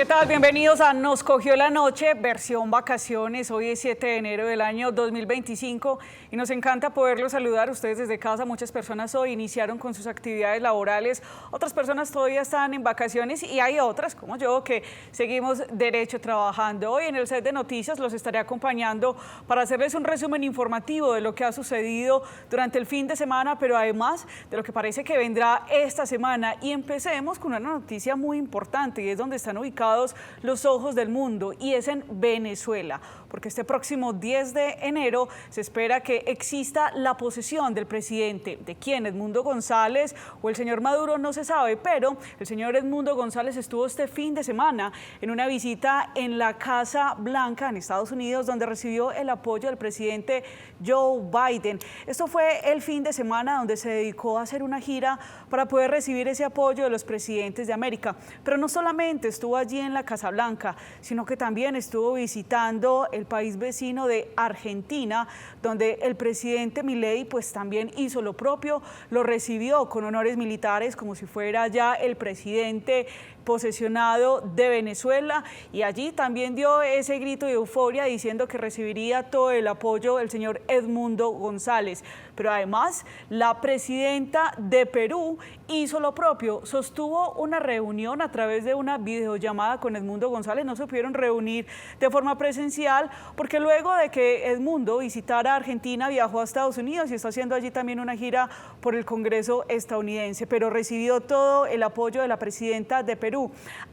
tal? Bienvenidos a Nos Cogió la Noche, versión vacaciones. Hoy es 7 de enero del año 2025 y nos encanta poderlos saludar. Ustedes desde casa, muchas personas hoy iniciaron con sus actividades laborales, otras personas todavía están en vacaciones y hay otras, como yo, que seguimos derecho trabajando. Hoy en el set de noticias los estaré acompañando para hacerles un resumen informativo de lo que ha sucedido durante el fin de semana, pero además de lo que parece que vendrá esta semana. Y empecemos con una noticia muy importante y es donde están ubicados los ojos del mundo, y es en Venezuela, porque este próximo 10 de enero se espera que exista la posesión del presidente. ¿De quién? Edmundo González o el señor Maduro no se sabe, pero el señor Edmundo González estuvo este fin de semana en una visita en la Casa Blanca en Estados Unidos, donde recibió el apoyo del presidente Joe Biden. Esto fue el fin de semana donde se dedicó a hacer una gira para poder recibir ese apoyo de los presidentes de América. Pero no solamente estuvo allí en la Casa Blanca, sino que también estuvo visitando el país vecino de Argentina, donde el presidente Milei pues también hizo lo propio, lo recibió con honores militares como si fuera ya el presidente posesionado de Venezuela, y allí también dio ese grito de euforia diciendo que recibiría todo el apoyo del señor Edmundo González. Pero además la presidenta de Perú hizo lo propio, sostuvo una reunión a través de una videollamada con Edmundo González. No se pudieron reunir de forma presencial porque luego de que Edmundo visitara Argentina viajó a Estados Unidos y está haciendo allí también una gira por el Congreso estadounidense, pero recibió todo el apoyo de la presidenta de Perú.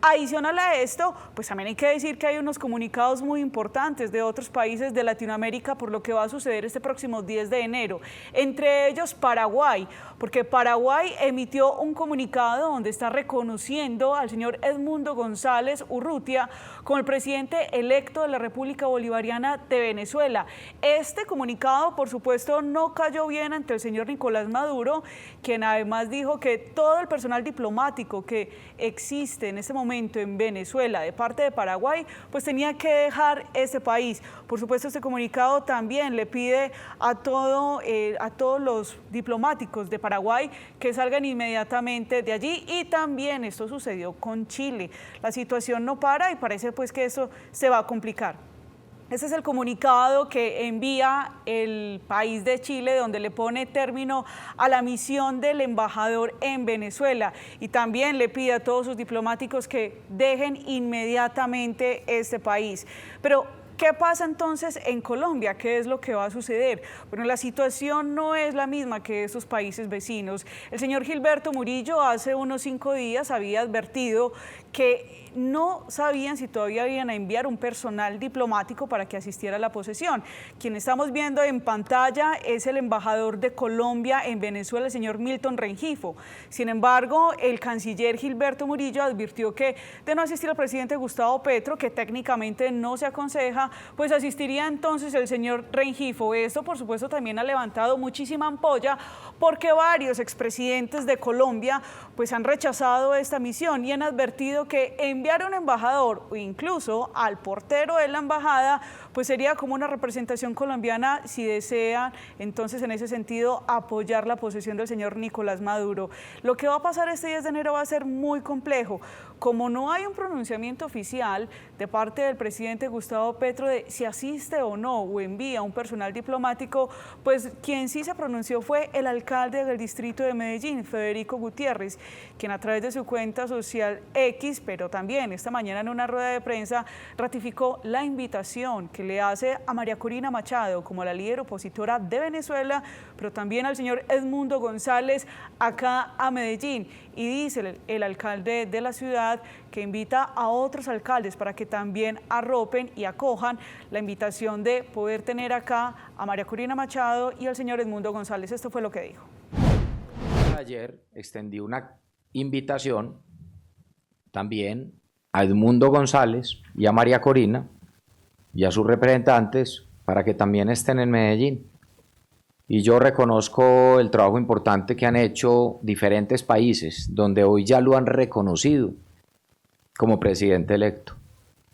Adicional a esto, pues también hay que decir que hay unos comunicados muy importantes de otros países de Latinoamérica por lo que va a suceder este próximo 10 de enero, entre ellos Paraguay, porque Paraguay emitió un comunicado donde está reconociendo al señor Edmundo González Urrutia como el presidente electo de la República Bolivariana de Venezuela. Este comunicado, por supuesto, no cayó bien ante el señor Nicolás Maduro, quien además dijo que todo el personal diplomático que existe en este momento en Venezuela de parte de Paraguay, pues tenía que dejar ese país. Por supuesto, este comunicado también le pide a todos los diplomáticos de Paraguay que salgan inmediatamente de allí, y también esto sucedió con Chile. La situación no para y parece pues que eso se va a complicar. Este es el comunicado que envía el país de Chile, donde le pone término a la misión del embajador en Venezuela, y también le pide a todos sus diplomáticos que dejen inmediatamente este país. Pero ¿qué pasa entonces en Colombia? ¿Qué es lo que va a suceder? Bueno, la situación no es la misma que esos países vecinos. El señor Gilberto Murillo hace unos 5 días había advertido que no sabían si todavía iban a enviar un personal diplomático para que asistiera a la posesión. Quien estamos viendo en pantalla es el embajador de Colombia en Venezuela, el señor Milton Rengifo. Sin embargo, el canciller Gilberto Murillo advirtió que de no asistir al presidente Gustavo Petro, que técnicamente no se aconseja, pues asistiría entonces el señor Rengifo. Esto, por supuesto, también ha levantado muchísima ampolla porque varios expresidentes de Colombia pues han rechazado esta misión y han advertido que enviar a un embajador o incluso al portero de la embajada pues sería como una representación colombiana si desean entonces en ese sentido apoyar la posesión del señor Nicolás Maduro. Lo que va a pasar este 10 de enero va a ser muy complejo. Como no hay un pronunciamiento oficial de parte del presidente Gustavo Petro de si asiste o no o envía un personal diplomático, pues quien sí se pronunció fue el alcalde del distrito de Medellín, Federico Gutiérrez, quien a través de su cuenta social X, pero también esta mañana en una rueda de prensa, ratificó la invitación que le hace a María Corina Machado como la líder opositora de Venezuela, pero también al señor Edmundo González acá a Medellín. Y dice el alcalde de la ciudad que invita a otros alcaldes para que también arropen y acojan la invitación de poder tener acá a María Corina Machado y al señor Edmundo González. Esto fue lo que dijo. Ayer extendí una invitación también a Edmundo González y a María Corina y a sus representantes para que también estén en Medellín. Y yo reconozco el trabajo importante que han hecho diferentes países, donde hoy ya lo han reconocido como presidente electo.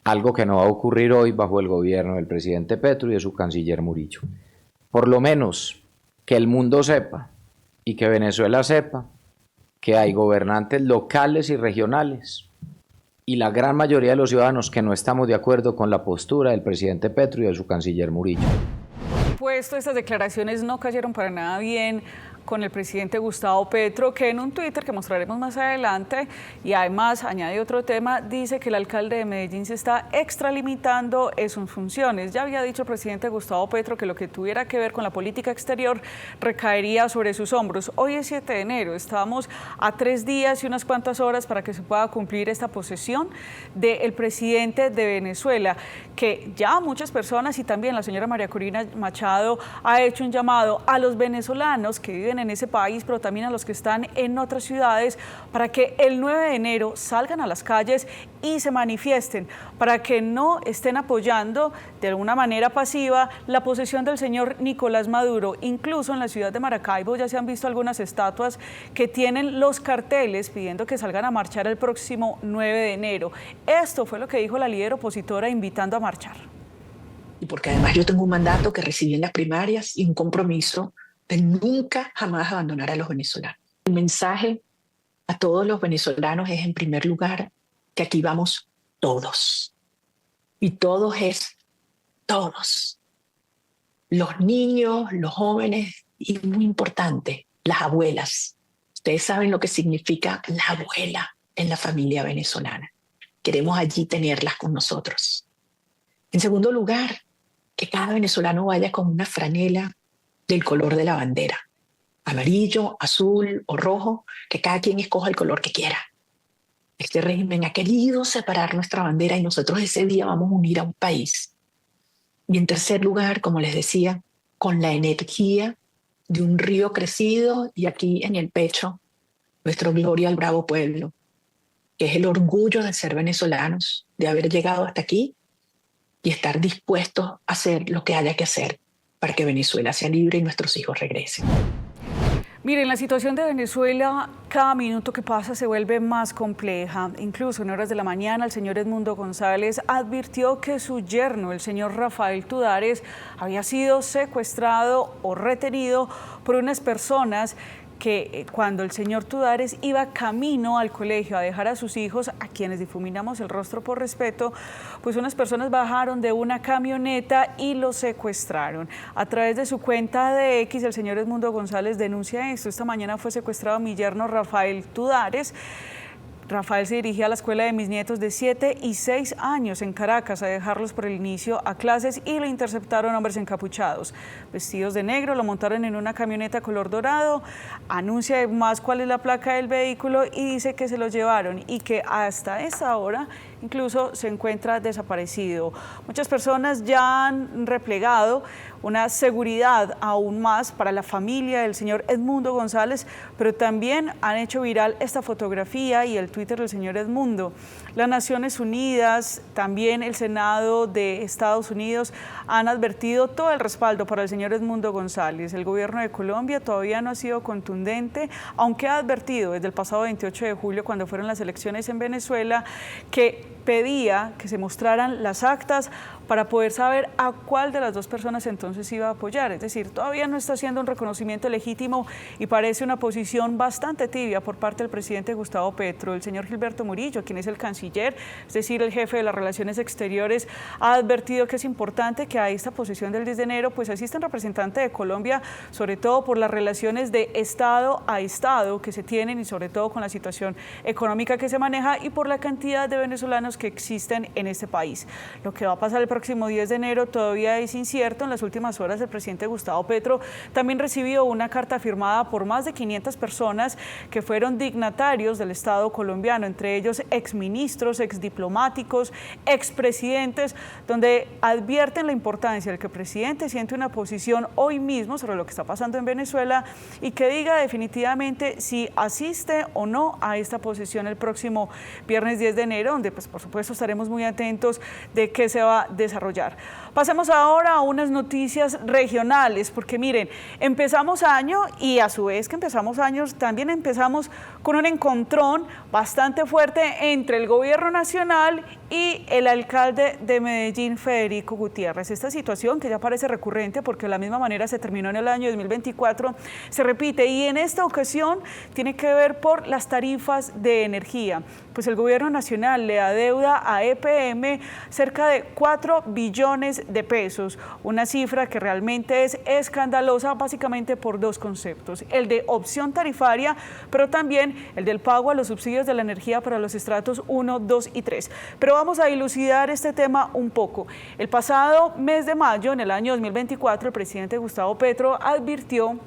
Algo que no va a ocurrir hoy bajo el gobierno del presidente Petro y de su canciller Murillo. Por lo menos que el mundo sepa y que Venezuela sepa que hay gobernantes locales y regionales y la gran mayoría de los ciudadanos que no estamos de acuerdo con la postura del presidente Petro y de su canciller Murillo. Por supuesto, estas declaraciones no cayeron para nada bien con el presidente Gustavo Petro, que en un Twitter que mostraremos más adelante, y además añade otro tema, dice que el alcalde de Medellín se está extralimitando en sus funciones. Ya había dicho el presidente Gustavo Petro que lo que tuviera que ver con la política exterior recaería sobre sus hombros. Hoy es 7 de enero, estamos a 3 días y unas cuantas horas para que se pueda cumplir esta posesión del presidente de Venezuela, que ya muchas personas y también la señora María Corina Machado ha hecho un llamado a los venezolanos que viven en ese país, pero también a los que están en otras ciudades, para que el 9 de enero salgan a las calles y se manifiesten, para que no estén apoyando de alguna manera pasiva la posesión del señor Nicolás Maduro. Incluso en la ciudad de Maracaibo ya se han visto algunas estatuas que tienen los carteles pidiendo que salgan a marchar el próximo 9 de enero. Esto fue lo que dijo la líder opositora invitando a marchar. Y porque además yo tengo un mandato que recibí en las primarias y un compromiso de nunca jamás abandonar a los venezolanos. El mensaje a todos los venezolanos es, en primer lugar, que aquí vamos todos. Y todos es todos. Los niños, los jóvenes y, muy importante, las abuelas. Ustedes saben lo que significa la abuela en la familia venezolana. Queremos allí tenerlas con nosotros. En segundo lugar, que cada venezolano vaya con una franela del color de la bandera, amarillo, azul o rojo, que cada quien escoja el color que quiera. Este régimen ha querido separar nuestra bandera y nosotros ese día vamos a unir a un país. Y en tercer lugar, como les decía, con la energía de un río crecido y aquí en el pecho, nuestro gloria al bravo pueblo, que es el orgullo de ser venezolanos, de haber llegado hasta aquí y estar dispuestos a hacer lo que haya que hacer para que Venezuela sea libre y nuestros hijos regresen. Miren, la situación de Venezuela, cada minuto que pasa se vuelve más compleja. Incluso en horas de la mañana, el señor Edmundo González advirtió que su yerno, el señor Rafael Tudares, había sido secuestrado o retenido por unas personas que cuando el señor Tudares iba camino al colegio a dejar a sus hijos, a quienes difuminamos el rostro por respeto, pues unas personas bajaron de una camioneta y lo secuestraron. A través de su cuenta de X, el señor Edmundo González denuncia esto. Esta mañana fue secuestrado mi yerno Rafael Tudares. Rafael se dirigía a la escuela de mis nietos de 7 y 6 años en Caracas a dejarlos por el inicio a clases y lo interceptaron hombres encapuchados, vestidos de negro, lo montaron en una camioneta color dorado, anuncia además cuál es la placa del vehículo y dice que se lo llevaron y que hasta esta hora incluso se encuentra desaparecido. Muchas personas ya han replegado una seguridad aún más para la familia del señor Edmundo González, pero también han hecho viral esta fotografía y el Twitter del señor Edmundo. Las Naciones Unidas, también el Senado de Estados Unidos han advertido todo el respaldo para el señor Edmundo González. El gobierno de Colombia todavía no ha sido contundente, aunque ha advertido desde el pasado 28 de julio, cuando fueron las elecciones en Venezuela, que pedía que se mostraran las actas para poder saber a cuál de las dos personas entonces iba a apoyar. Es decir, todavía no está haciendo un reconocimiento legítimo y parece una posición bastante tibia por parte del presidente Gustavo Petro. El señor Gilberto Murillo, quien es el canciller, es decir, el jefe de las relaciones exteriores, ha advertido que es importante que a esta posesión del 10 de enero pues asistan representantes de Colombia, sobre todo por las relaciones de Estado a Estado que se tienen y sobre todo con la situación económica que se maneja y por la cantidad de venezolanos que existen en este país. Lo que va a pasar el próximo 10 de enero todavía es incierto. En las últimas horas el presidente Gustavo Petro también recibió una carta firmada por más de 500 personas que fueron dignatarios del Estado colombiano, entre ellos exministros, exdiplomáticos, expresidentes, donde advierten la importancia de que el presidente siente una posición hoy mismo sobre lo que está pasando en Venezuela y que diga definitivamente si asiste o no a esta posesión el próximo viernes 10 de enero, donde pues por supuesto estaremos muy atentos de qué se va a desarrollar desarrollar. Pasemos ahora a unas noticias regionales, porque miren, empezamos año y a su vez que empezamos años, también empezamos con un encontrón bastante fuerte entre el gobierno nacional y el alcalde de Medellín, Federico Gutiérrez. Esta situación, que ya parece recurrente porque de la misma manera se terminó en el año 2024, se repite y en esta ocasión tiene que ver por las tarifas de energía. Pues el gobierno nacional le adeuda a EPM cerca de 4 billones de pesos, una cifra que realmente es escandalosa básicamente por dos conceptos: el de opción tarifaria, pero también el del pago a los subsidios de la energía para los estratos 1, 2 y 3. Pero vamos a dilucidar este tema un poco. El pasado mes de mayo, en el año 2024, el presidente Gustavo Petro advirtió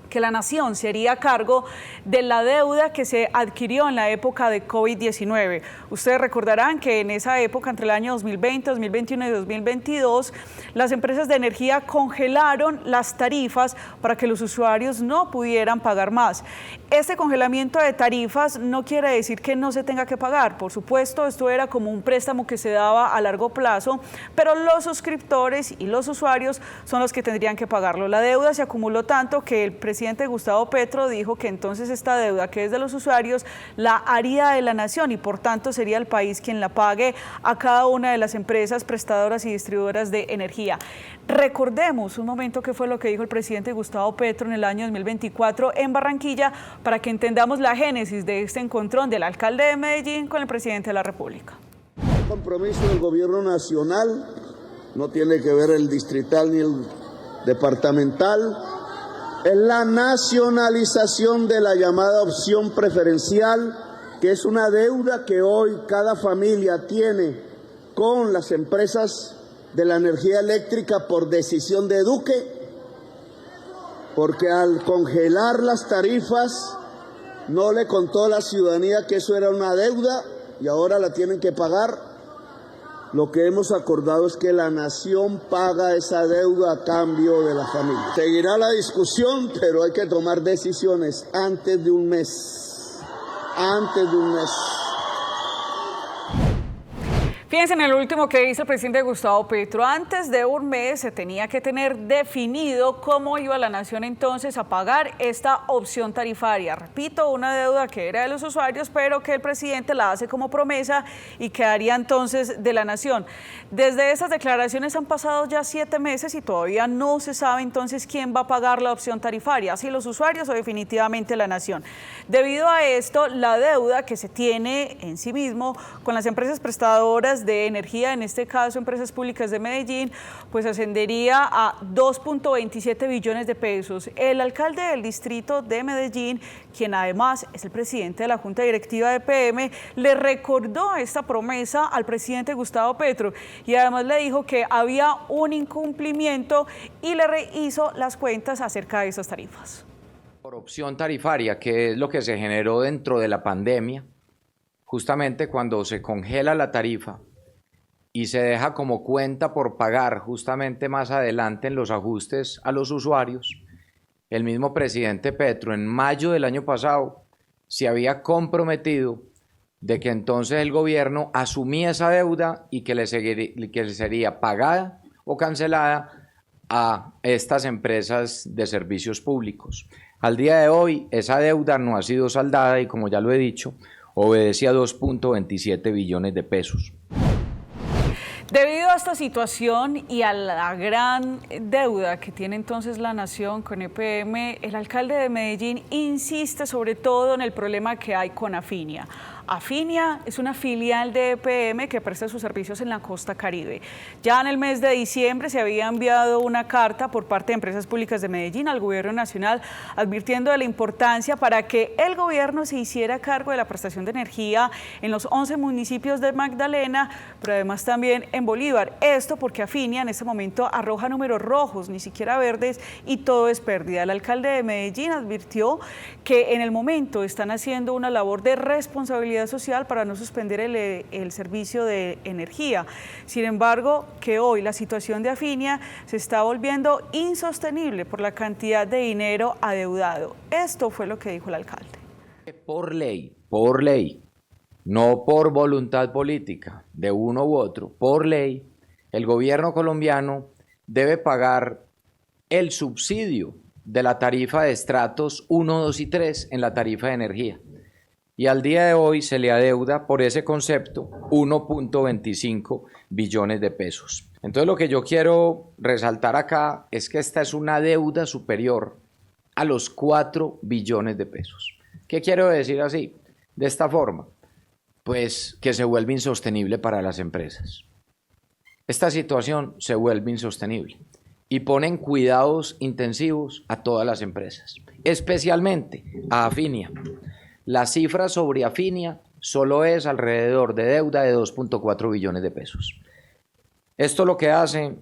que la nación se haría cargo de la deuda que se adquirió en la época de COVID-19. Ustedes recordarán que en esa época, entre el año 2020, 2021 y 2022, las empresas de energía congelaron las tarifas para que los usuarios no pudieran pagar más. Este congelamiento de tarifas no quiere decir que no se tenga que pagar. Por supuesto, esto era como un préstamo que se daba a largo plazo, pero los suscriptores y los usuarios son los que tendrían que pagarlo. La deuda se acumuló tanto que el presidente Gustavo Petro dijo que entonces esta deuda, que es de los usuarios, la haría de la nación y por tanto sería el país quien la pague a cada una de las empresas prestadoras y distribuidoras de energía. Recordemos un momento qué fue lo que dijo el presidente Gustavo Petro en el año 2024 en Barranquilla para que entendamos la génesis de este encontrón del alcalde de Medellín con el presidente de la República. El compromiso del gobierno nacional no tiene que ver el distrital ni el departamental. Es la nacionalización de la llamada opción preferencial, que es una deuda que hoy cada familia tiene con las empresas de la energía eléctrica por decisión de Duque, porque al congelar las tarifas no le contó a la ciudadanía que eso era una deuda y ahora la tienen que pagar. Lo que hemos acordado es que la nación paga esa deuda a cambio de la familia. Seguirá la discusión, pero hay que tomar decisiones antes de un mes. Antes de un mes. Fíjense en el último que dice el presidente Gustavo Petro. Antes de un mes se tenía que tener definido cómo iba la nación entonces a pagar esta opción tarifaria. Repito, una deuda que era de los usuarios, pero que el presidente la hace como promesa y quedaría entonces de la nación. Desde esas declaraciones han pasado ya 7 meses y todavía no se sabe entonces quién va a pagar la opción tarifaria, si los usuarios o definitivamente la nación. Debido a esto, la deuda que se tiene en sí mismo con las empresas prestadoras de energía, en este caso empresas públicas de Medellín, pues ascendería a 2.27 billones de pesos. El alcalde del distrito de Medellín, quien además es el presidente de la Junta Directiva de EPM, le recordó esta promesa al presidente Gustavo Petro y además le dijo que había un incumplimiento y le rehizo las cuentas acerca de esas tarifas. Por opción tarifaria, que es lo que se generó dentro de la pandemia, justamente cuando se congela la tarifa y se deja como cuenta por pagar justamente más adelante en los ajustes a los usuarios, el mismo presidente Petro en mayo del año pasado se había comprometido de que entonces el gobierno asumía esa deuda y que le sería pagada o cancelada a estas empresas de servicios públicos. Al día de hoy esa deuda no ha sido saldada y, como ya lo he dicho, obedece a 2.27 billones de pesos. Debido a esta situación y a la gran deuda que tiene entonces la nación con EPM, el alcalde de Medellín insiste sobre todo en el problema que hay con Afinia. Afinia es una filial de EPM que presta sus servicios en la costa Caribe. Ya en el mes de diciembre se había enviado una carta por parte de Empresas Públicas de Medellín al gobierno nacional advirtiendo de la importancia para que el gobierno se hiciera cargo de la prestación de energía en los 11 municipios de Magdalena, pero además también en Bolívar. Esto porque Afinia en este momento arroja números rojos, ni siquiera verdes, y todo es pérdida. El alcalde de Medellín advirtió que en el momento están haciendo una labor de responsabilidad social para no suspender el servicio de energía. Sin embargo, que hoy la situación de Afinia se está volviendo insostenible por la cantidad de dinero adeudado. Esto fue lo que dijo el alcalde. Por ley, no por voluntad política de uno u otro, por ley, el gobierno colombiano debe pagar el subsidio de la tarifa de estratos 1, 2 y 3 en la tarifa de energía. Y al día de hoy se le adeuda por ese concepto 1.25 billones de pesos. Entonces lo que yo quiero resaltar acá es que esta es una deuda superior a los 4 billones de pesos. ¿Qué quiero decir así? De esta forma, pues que se vuelve insostenible para las empresas. Esta situación se vuelve insostenible y pone en cuidados intensivos a todas las empresas, especialmente a Afinia. La cifra sobre Afinia solo es alrededor de deuda de 2.4 billones de pesos. Esto lo que hace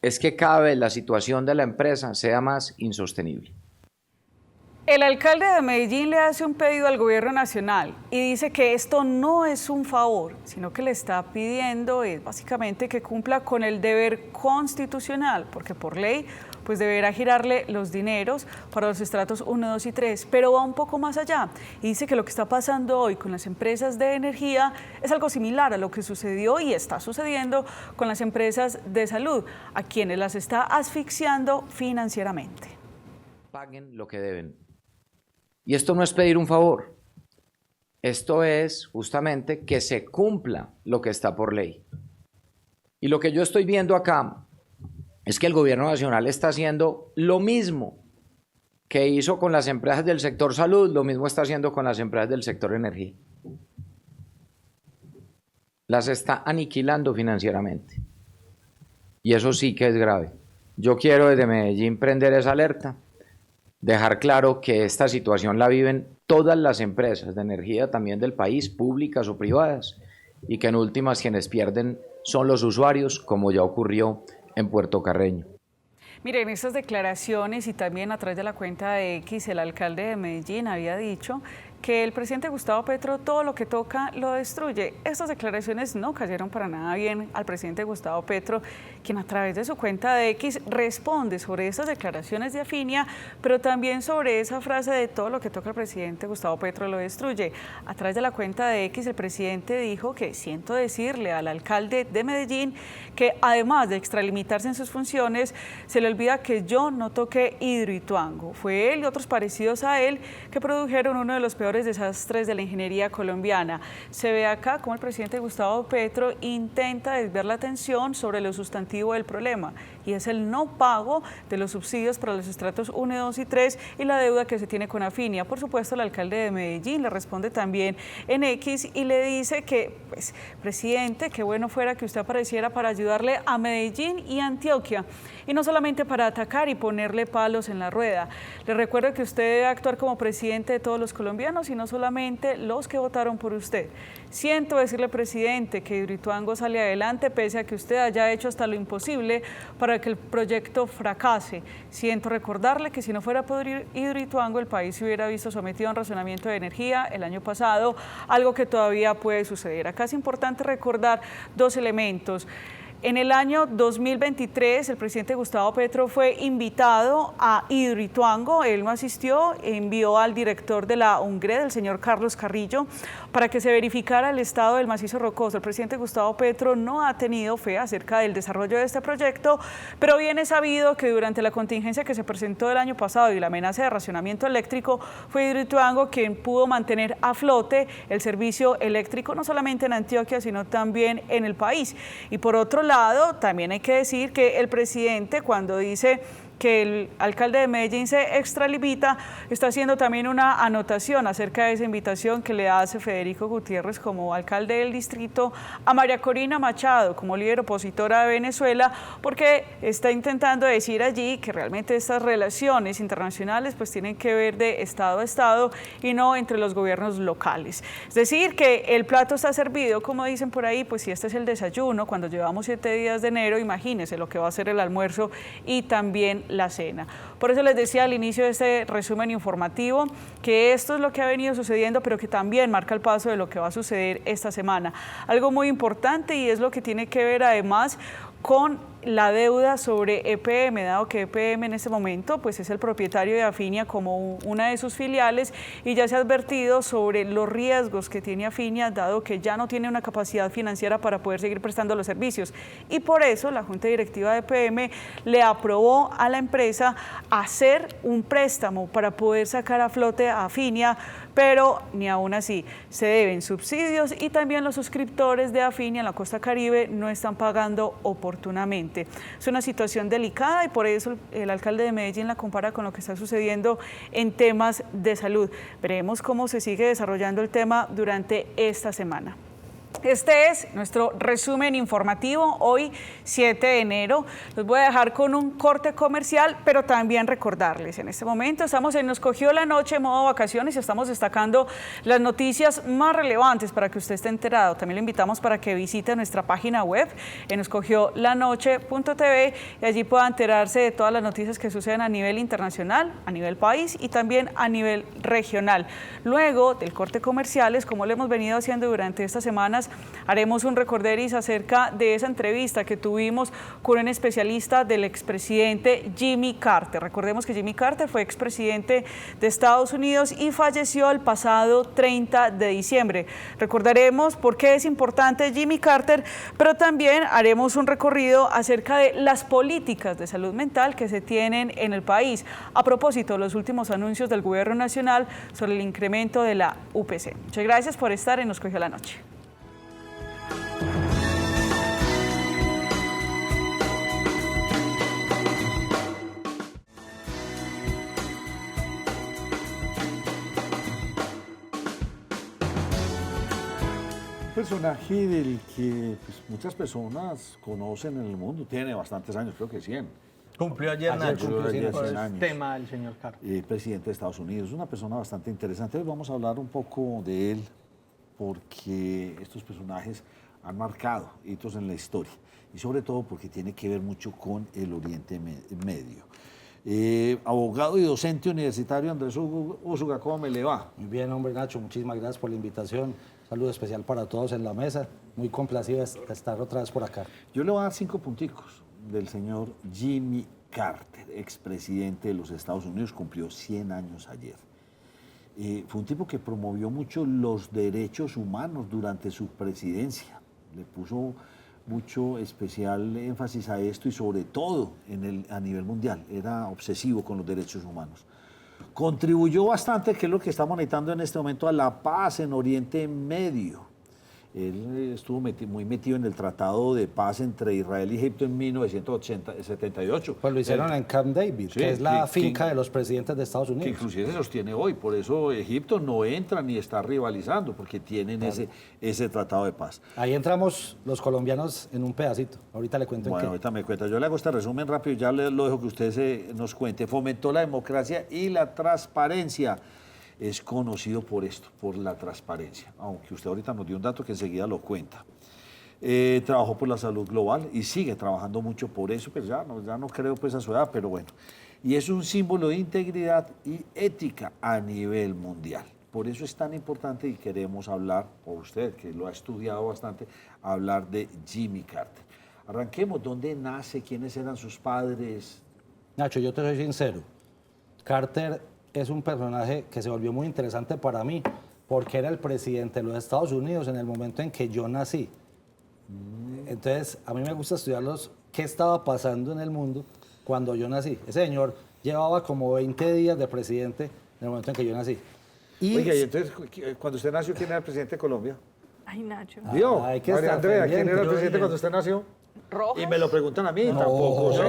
es que cada vez la situación de la empresa sea más insostenible. El alcalde de Medellín le hace un pedido al gobierno nacional y dice que esto no es un favor, sino que le está pidiendo básicamente que cumpla con el deber constitucional, porque por ley pues deberá girarle los dineros para los estratos 1, 2 y 3, pero va un poco más allá y dice que lo que está pasando hoy con las empresas de energía es algo similar a lo que sucedió y está sucediendo con las empresas de salud, a quienes las está asfixiando financieramente. Paguen lo que deben. Y esto no es pedir un favor, esto es justamente que se cumpla lo que está por ley. Y lo que yo estoy viendo acá es que el gobierno nacional está haciendo lo mismo que hizo con las empresas del sector salud, lo mismo está haciendo con las empresas del sector energía. Las está aniquilando financieramente. Y eso sí que es grave. Yo quiero desde Medellín prender esa alerta, dejar claro que esta situación la viven todas las empresas de energía también del país, públicas o privadas, y que en últimas quienes pierden son los usuarios, como ya ocurrió en Puerto Carreño. Miren, estas declaraciones y también a través de la cuenta de X, el alcalde de Medellín había dicho que el presidente Gustavo Petro todo lo que toca lo destruye. Estas declaraciones no cayeron para nada bien al presidente Gustavo Petro, quien a través de su cuenta de X responde sobre estas declaraciones de Afinia, pero también sobre esa frase de todo lo que toca el presidente Gustavo Petro lo destruye. A través de la cuenta de X, el presidente dijo que siento decirle al alcalde de Medellín que además de extralimitarse en sus funciones, se le olvida que yo no toqué Hidroituango. Fue él y otros parecidos a él que produjeron uno de los peores desastres de la ingeniería colombiana. Se ve acá cómo el presidente Gustavo Petro intenta desviar la atención sobre lo sustantivo del problema, y es el no pago de los subsidios para los estratos 1, 2 y 3 y la deuda que se tiene con Afinia. Por supuesto, el alcalde de Medellín le responde también en X y le dice que, pues, presidente, qué bueno fuera que usted apareciera para ayudarle a Medellín y Antioquia, y no solamente para atacar y ponerle palos en la rueda. Le recuerdo que usted debe actuar como presidente de todos los colombianos y no solamente los que votaron por usted. Siento decirle, presidente, que Hidroituango sale adelante pese a que usted haya hecho hasta lo imposible para que el proyecto fracase. Siento recordarle que si no fuera por Hidroituango, el país se hubiera visto sometido a un racionamiento de energía el año pasado, algo que todavía puede suceder. Acá es importante recordar dos elementos. En el año 2023, el presidente Gustavo Petro fue invitado a Hidroituango, él no asistió, envió al director de la UNGRED, el señor Carlos Carrillo, para que se verificara el estado del macizo rocoso. El presidente Gustavo Petro no ha tenido fe acerca del desarrollo de este proyecto, pero bien es sabido que durante la contingencia que se presentó el año pasado y la amenaza de racionamiento eléctrico, fue Hidroituango quien pudo mantener a flote el servicio eléctrico, no solamente en Antioquia, sino también en el país. Y por otro lado, también hay que decir que el presidente, cuando dice que el alcalde de Medellín se extralimita, está haciendo también una anotación acerca de esa invitación que le hace Federico Gutiérrez como alcalde del distrito a María Corina Machado como líder opositora de Venezuela, porque está intentando decir allí que realmente estas relaciones internacionales pues tienen que ver de estado a estado y no entre los gobiernos locales. Es decir, que el plato está servido, como dicen por ahí, pues si este es el desayuno, cuando llevamos 7 días de enero, imagínense lo que va a ser el almuerzo y también la cena. Por eso les decía al inicio de este resumen informativo que esto es lo que ha venido sucediendo, pero que también marca el paso de lo que va a suceder esta semana. Algo muy importante, y es lo que tiene que ver además con la deuda sobre EPM, dado que EPM en este momento pues, es el propietario de Afinia como una de sus filiales, y ya se ha advertido sobre los riesgos que tiene Afinia, dado que ya no tiene una capacidad financiera para poder seguir prestando los servicios. Y por eso la Junta Directiva de EPM le aprobó a la empresa hacer un préstamo para poder sacar a flote a Afinia, pero ni aún así se deben subsidios y también los suscriptores de Afinia en la costa Caribe no están pagando oportunamente. Es una situación delicada y por eso el alcalde de Medellín la compara con lo que está sucediendo en temas de salud. Veremos cómo se sigue desarrollando el tema durante esta semana. Este es nuestro resumen informativo, hoy 7 de enero. Los voy a dejar con un corte comercial, pero también recordarles, en este momento estamos en Nos Cogió la Noche, modo vacaciones, y estamos destacando las noticias más relevantes para que usted esté enterado. También le invitamos para que visite nuestra página web, en noscogiolanoche.tv, y allí pueda enterarse de todas las noticias que suceden a nivel internacional, a nivel país y también a nivel regional. Luego del corte comerciales, como lo hemos venido haciendo durante estas semanas, haremos un recorderis acerca de esa entrevista que tuvimos con un especialista del expresidente Jimmy Carter. Recordemos que Jimmy Carter fue expresidente de Estados Unidos y falleció el pasado 30 de diciembre. Recordaremos por qué es importante Jimmy Carter, pero también haremos un recorrido acerca de las políticas de salud mental que se tienen en el país, a propósito de los últimos anuncios del Gobierno Nacional sobre el incremento de la UPC. Muchas gracias por estar en Nos Cogió la Noche. Personaje del que pues, muchas personas conocen en el mundo, tiene bastantes años, creo que 100. Cumplió ayer Nacho, cumplió ayer por 100 el años. tema del señor Carter. Presidente de Estados Unidos, una persona bastante interesante. Hoy vamos a hablar un poco de él porque estos personajes han marcado hitos en la historia y sobre todo porque tiene que ver mucho con el Oriente Medio. Abogado y docente universitario Andrés Úsuga, ¿cómo me le va? Muy bien, hombre, Nacho, muchísimas gracias por la invitación. Saludo especial para todos en la mesa. Muy complacido de estar otra vez por acá. Yo le voy a dar 5 punticos del señor Jimmy Carter, expresidente de los Estados Unidos, cumplió 100 años ayer. Fue un tipo que promovió mucho los derechos humanos durante su presidencia. Le puso mucho especial énfasis a esto y sobre todo a nivel mundial. Era obsesivo con los derechos humanos. Contribuyó bastante, que es lo que estamos necesitando en este momento, a la paz en Oriente Medio. Él estuvo muy metido en el Tratado de Paz entre Israel y Egipto en 1978. Pues lo hicieron en Camp David, sí, que es la finca de los presidentes de Estados Unidos. Que inclusive se sostiene hoy, por eso Egipto no entra ni está rivalizando, porque tienen ese Tratado de Paz. Ahí entramos los colombianos en un pedacito. Ahorita le cuento en qué. Ahorita me cuenta. Yo le hago este resumen rápido, ya lo dejo que usted nos cuente. Fomentó la democracia y la transparencia. Es conocido por esto, por la transparencia, aunque usted ahorita nos dio un dato que enseguida lo cuenta. Trabajó por la salud global y sigue trabajando mucho por eso, pues ya no creo pues a su edad, pero bueno. Y es un símbolo de integridad y ética a nivel mundial. Por eso es tan importante y queremos hablar, por usted que lo ha estudiado bastante, hablar de Jimmy Carter. Arranquemos, ¿dónde nace? ¿Quiénes eran sus padres? Nacho, yo te soy sincero. Carter es un personaje que se volvió muy interesante para mí porque era el presidente de los Estados Unidos en el momento en que yo nací. Entonces, a mí me gusta estudiarlos qué estaba pasando en el mundo cuando yo nací. Ese señor llevaba como 20 días de presidente en el momento en que yo nací. Oiga, y entonces, cuando usted nació, ¿quién era el presidente de Colombia? Ay, Nacho. ¿Vio? Hay que María estar Andrea, ¿quién pendiente. era el presidente cuando usted nació? ¿Rojas? Y me lo preguntan a mí, tampoco sé.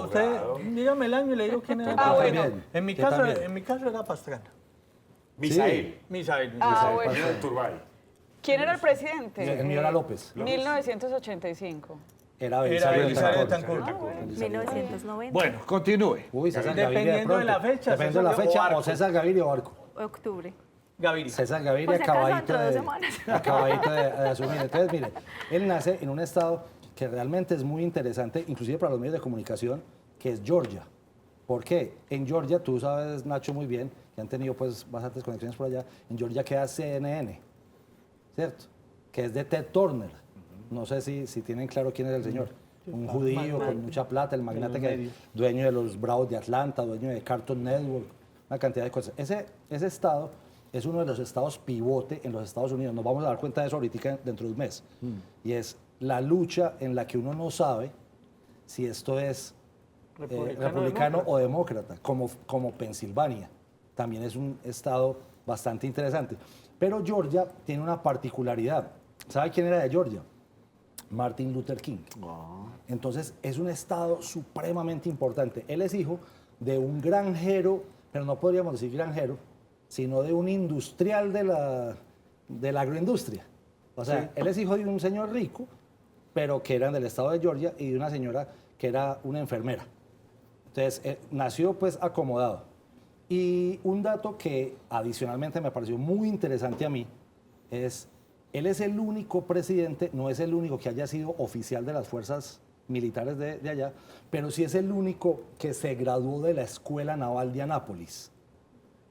Usted, dígame el año y le digo quién era. Ah, bueno. En mi Yo caso, también. en mi caso era Pastrana. Misael. Misael. Bueno. ¿Quién era el presidente? El mío era López. 1985. Era Elizabeth Betancourt. Betancourt. 1990. Bueno, continúe. Uy, César Gaviria Dependiendo de la pronto. fecha, Depende de la César fecha, Barco. o César Gaviria o Barco. Octubre. Gaviria. César Gaviria Por si acaso, acabadito dentro de 2 de, semanas. acabadito de asumir. Entonces, mire, él nace en un estado que realmente es muy interesante, inclusive para los medios de comunicación, que es Georgia. ¿Por qué? En Georgia, tú sabes, Nacho, muy bien, que han tenido pues bastantes conexiones por allá, en Georgia queda CNN, ¿cierto? Que es de Ted Turner. No sé si tienen claro quién es el señor. un judío con mucha plata, el magnate que dueño de los Bravos de Atlanta, dueño de Cartoon Network, una cantidad de cosas. Ese estado es uno de los estados pivote en los Estados Unidos. Nos vamos a dar cuenta de eso ahorita dentro de un mes. Y es la lucha en la que uno no sabe si esto es republicano o demócrata, como Pensilvania. También es un estado bastante interesante. Pero Georgia tiene una particularidad. ¿Sabe quién era de Georgia? Martin Luther King. Entonces es un estado supremamente importante. Él es hijo de un granjero, pero no podríamos decir granjero, sino de un industrial de la agroindustria. O sea, él es hijo de un señor rico, pero que era del estado de Georgia, y de una señora que era una enfermera. Entonces, nació pues acomodado. Y un dato que adicionalmente me pareció muy interesante a mí es, él es el único presidente, no es el único que haya sido oficial de las fuerzas militares de allá, pero sí es el único que se graduó de la Escuela Naval de Anápolis.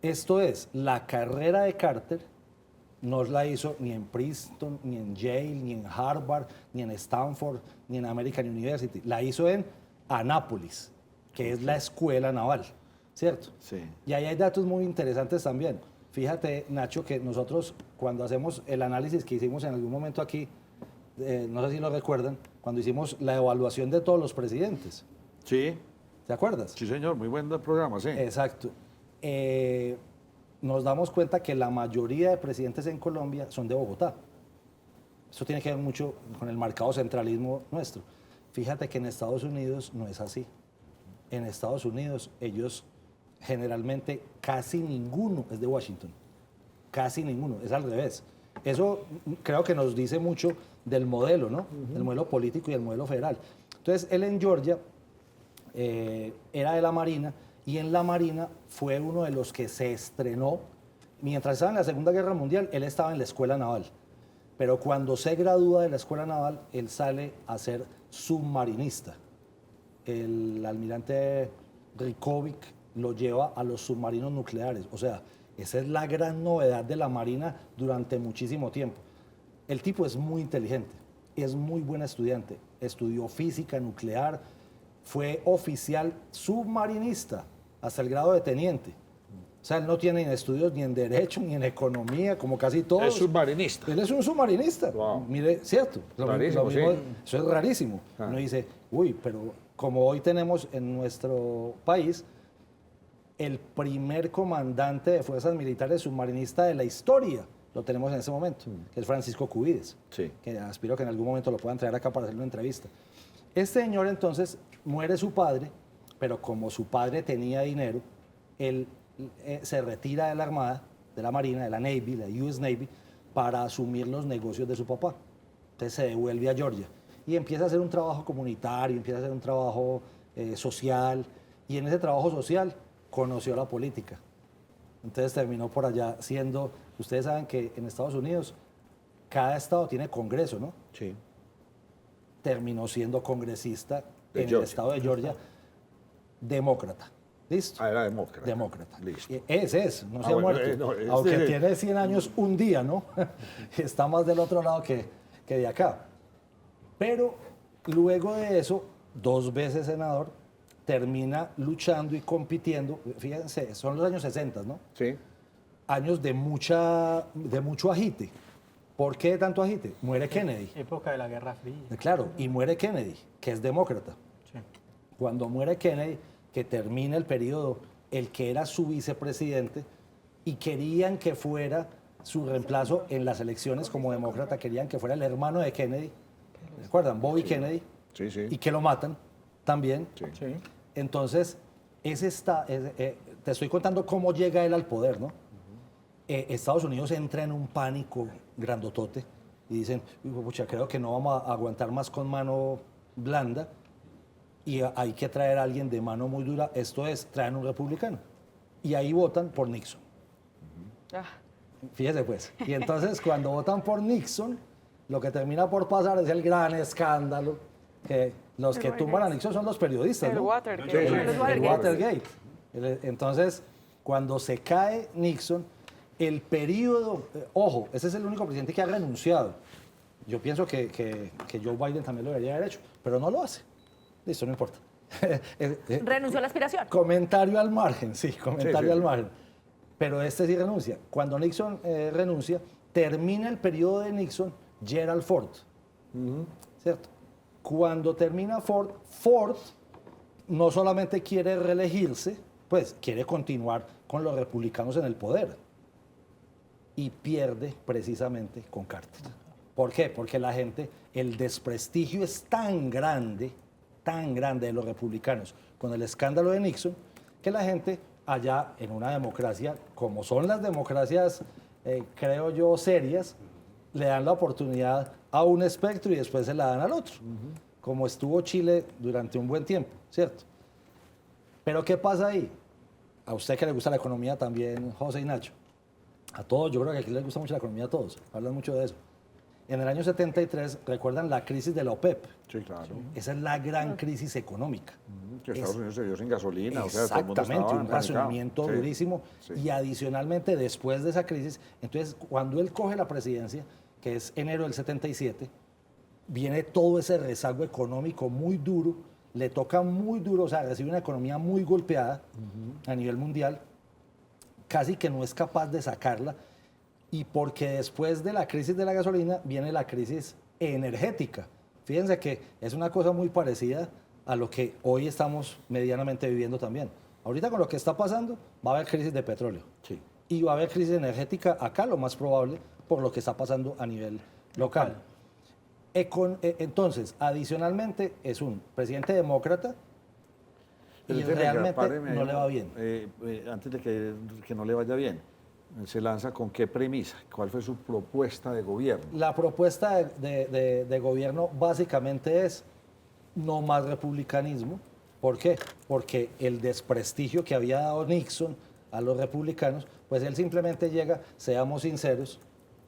Esto es, la carrera de Carter no la hizo ni en Princeton, ni en Yale, ni en Harvard, ni en Stanford, ni en American University. La hizo en Anápolis, que es la escuela naval, ¿cierto? Sí. Y ahí hay datos muy interesantes también. Fíjate, Nacho, que nosotros cuando hacemos el análisis que hicimos en algún momento aquí, no sé si lo recuerdan, cuando hicimos la evaluación de todos los presidentes. Sí, ¿Te acuerdas? sí, señor, muy buen programa, sí. Exacto. Nos damos cuenta que la mayoría de presidentes en Colombia son de Bogotá. Eso tiene que ver mucho con el marcado centralismo nuestro. Fíjate que en Estados Unidos no es así. En Estados Unidos ellos generalmente casi ninguno es de Washington. Casi ninguno, es al revés. Eso creo que nos dice mucho del modelo, ¿no? Del modelo político y el modelo federal. Entonces él en Georgia era de la Marina, y en la Marina fue uno de los que se estrenó. Mientras estaba en la Segunda Guerra Mundial, él estaba en la Escuela Naval. Pero cuando se gradúa de la Escuela Naval, él sale a ser submarinista. El almirante Rikovic lo lleva a los submarinos nucleares. O sea, esa es la gran novedad de la Marina durante muchísimo tiempo. El tipo es muy inteligente, es muy buen estudiante. Estudió física nuclear, fue oficial submarinista hasta el grado de teniente. O sea, él no tiene estudios ni en Derecho, ni en Economía, como casi todos. Es submarinista. Él es un submarinista. Wow. Mire, cierto. Rarísimo, sí. Eso es rarísimo. Uno dice, uy, pero como hoy tenemos en nuestro país el primer comandante de fuerzas militares submarinista de la historia, lo tenemos en ese momento, que es Francisco Cubides, Sí. que aspiro que en algún momento lo puedan traer acá para hacer una entrevista. Este señor entonces muere su padre, pero como su padre tenía dinero, él se retira de la Armada, de la Marina, de la Navy, la US Navy, para asumir los negocios de su papá. Entonces se devuelve a Georgia y empieza a hacer un trabajo comunitario, empieza a hacer un trabajo social, y en ese trabajo social conoció la política. Entonces terminó por allá siendo, ustedes saben que en Estados Unidos cada estado tiene congreso, ¿no? Sí. Terminó siendo congresista De en Georgia. el estado de Georgia, demócrata. ¿Listo? Ah, era demócrata. Demócrata. Listo. Ese es, no se ha bueno, muerto. no, este- Aunque tiene 100 años un día, ¿no? Está más del otro lado que de acá. Pero luego de eso, 2 veces senador, termina luchando y compitiendo. Fíjense, son los años 60, ¿no? Sí. Años de mucho agite. ¿Por qué tanto agite? Muere Kennedy. Época de la Guerra Fría. Claro, y muere Kennedy, que es demócrata. Sí. Cuando muere Kennedy, que termina el periodo, el que era su vicepresidente, y querían que fuera su reemplazo en las elecciones como demócrata, querían que fuera el hermano de Kennedy, ¿recuerdan? Bobby Kennedy, Sí, sí. y que lo matan también. Sí. Sí. Entonces, te estoy contando cómo llega él al poder, ¿no? Estados Unidos entra en un pánico grandotote y dicen, "Uy, pucha, creo que no vamos a aguantar más con mano blanda y hay que traer a alguien de mano muy dura". Esto es, traen un republicano. Y ahí votan por Nixon. Fíjese pues. Y entonces cuando votan por Nixon, lo que termina por pasar es el gran escándalo, que los que tumban a Nixon son los periodistas, El ¿no? Watergate. Sí, sí. El Watergate. Entonces, cuando se cae Nixon, el periodo, ojo, ese es el único presidente que ha renunciado. Yo pienso que Joe Biden también lo debería haber hecho, pero no lo hace. Listo, no importa. Renunció a la aspiración. Comentario al margen, sí, comentario sí, al sí. margen. Pero este sí renuncia. Cuando Nixon renuncia, termina el periodo de Nixon Gerald Ford. ¿Cierto? Cuando termina Ford, Ford no solamente quiere reelegirse, pues quiere continuar con los republicanos en el poder. Y pierde precisamente con Carter. ¿Por qué? Porque la gente, el desprestigio es tan grande de los republicanos con el escándalo de Nixon, que la gente allá en una democracia, como son las democracias, creo yo, serias, le dan la oportunidad a un espectro y después se la dan al otro, como estuvo Chile durante un buen tiempo, ¿cierto? Pero ¿qué pasa ahí? A usted que le gusta la economía también, José y Nacho. A todos, yo creo que aquí les gusta mucho la economía a todos, hablan mucho de eso. En el año 73, ¿recuerdan la crisis de la OPEP? Sí, claro. Esa es la gran crisis económica. Que Estados Unidos se dio sin gasolina, o sea, todo el mundo Exactamente, estaba un empanicado. racionamiento Sí, durísimo. sí. Y adicionalmente, después de esa crisis, entonces, cuando él coge la presidencia, que es enero del 77, viene todo ese rezago económico muy duro, le toca muy duro, o sea, recibe una economía muy golpeada a nivel mundial, casi que no es capaz de sacarla, y porque después de la crisis de la gasolina viene la crisis energética. Fíjense que es una cosa muy parecida a lo que hoy estamos medianamente viviendo también. Ahorita con lo que está pasando va a haber crisis de petróleo. Sí. Y va a haber crisis energética acá, lo más probable, por lo que está pasando a nivel local. Entonces, adicionalmente, es un presidente demócrata y Pero realmente páreme, no le va bien. Antes de que no le vaya bien, se lanza con qué premisa, cuál fue su propuesta de gobierno. La propuesta de gobierno básicamente es no más republicanismo. ¿Por qué? Porque el desprestigio que había dado Nixon a los republicanos, pues él simplemente llega, seamos sinceros,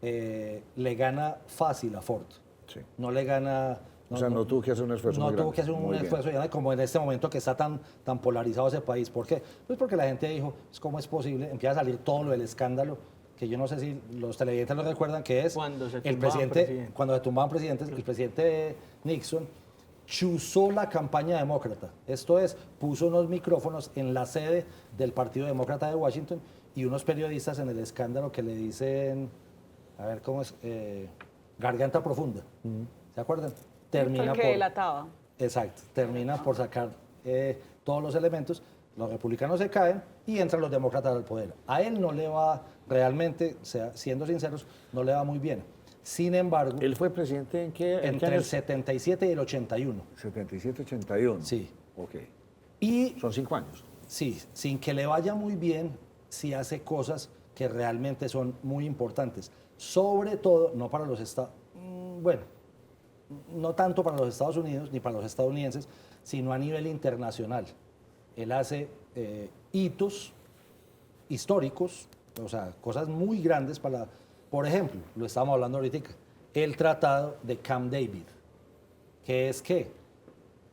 le gana fácil a Ford. Sí. No le gana... O sea, no tuvo que hacer un esfuerzo No muy tuvo grande. que hacer Muy un bien. esfuerzo grande como en este momento que está tan polarizado ese país. ¿Por qué? Pues porque la gente dijo, ¿cómo es posible? Empieza a salir todo lo del escándalo, que yo no sé si los televidentes lo recuerdan, que es Cuando se el tumbaban presidente, presidentes. cuando se tumbaban presidentes, el presidente Nixon chuzó la campaña demócrata. Esto es, puso unos micrófonos en la sede del Partido Demócrata de Washington y unos periodistas en el escándalo que le dicen, a ver cómo es, garganta profunda. ¿Se acuerdan? El que delataba. Exacto, termina por sacar todos los elementos, los republicanos se caen y entran los demócratas al poder. A él no le va realmente, siendo sinceros, no le va muy bien. Sin embargo, ¿Él fue presidente en qué entre el años? 77 y el 81. 77-81. Sí. Ok. Y Son 5 años. sí, sin que le vaya muy bien, sí hace cosas que realmente son muy importantes. Sobre todo, no para los Estados bueno, no tanto para los Estados Unidos ni para los estadounidenses, sino a nivel internacional. Él hace hitos históricos, o sea, cosas muy grandes para, por ejemplo, lo estábamos hablando ahorita, el Tratado de Camp David, que es que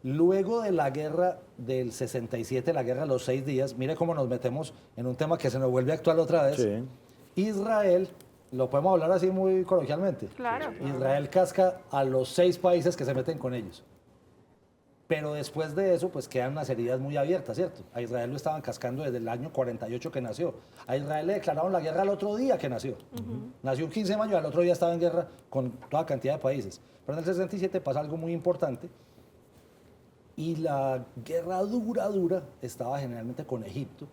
luego de la guerra del 67, la guerra de los 6 días, mire cómo nos metemos en un tema que se nos vuelve actual otra vez. Sí. Israel, lo podemos hablar así muy coloquialmente. Claro. Israel casca a los 6 países que se meten con ellos. Pero después de eso, pues quedan unas heridas muy abiertas, ¿cierto? A Israel lo estaban cascando desde el año 48 que nació. A Israel le declararon la guerra al otro día que nació. Nació un 15 de mayo, al otro día estaba en guerra con toda cantidad de países. Pero en el 67 pasa algo muy importante. Y la guerra dura estaba generalmente con Egipto,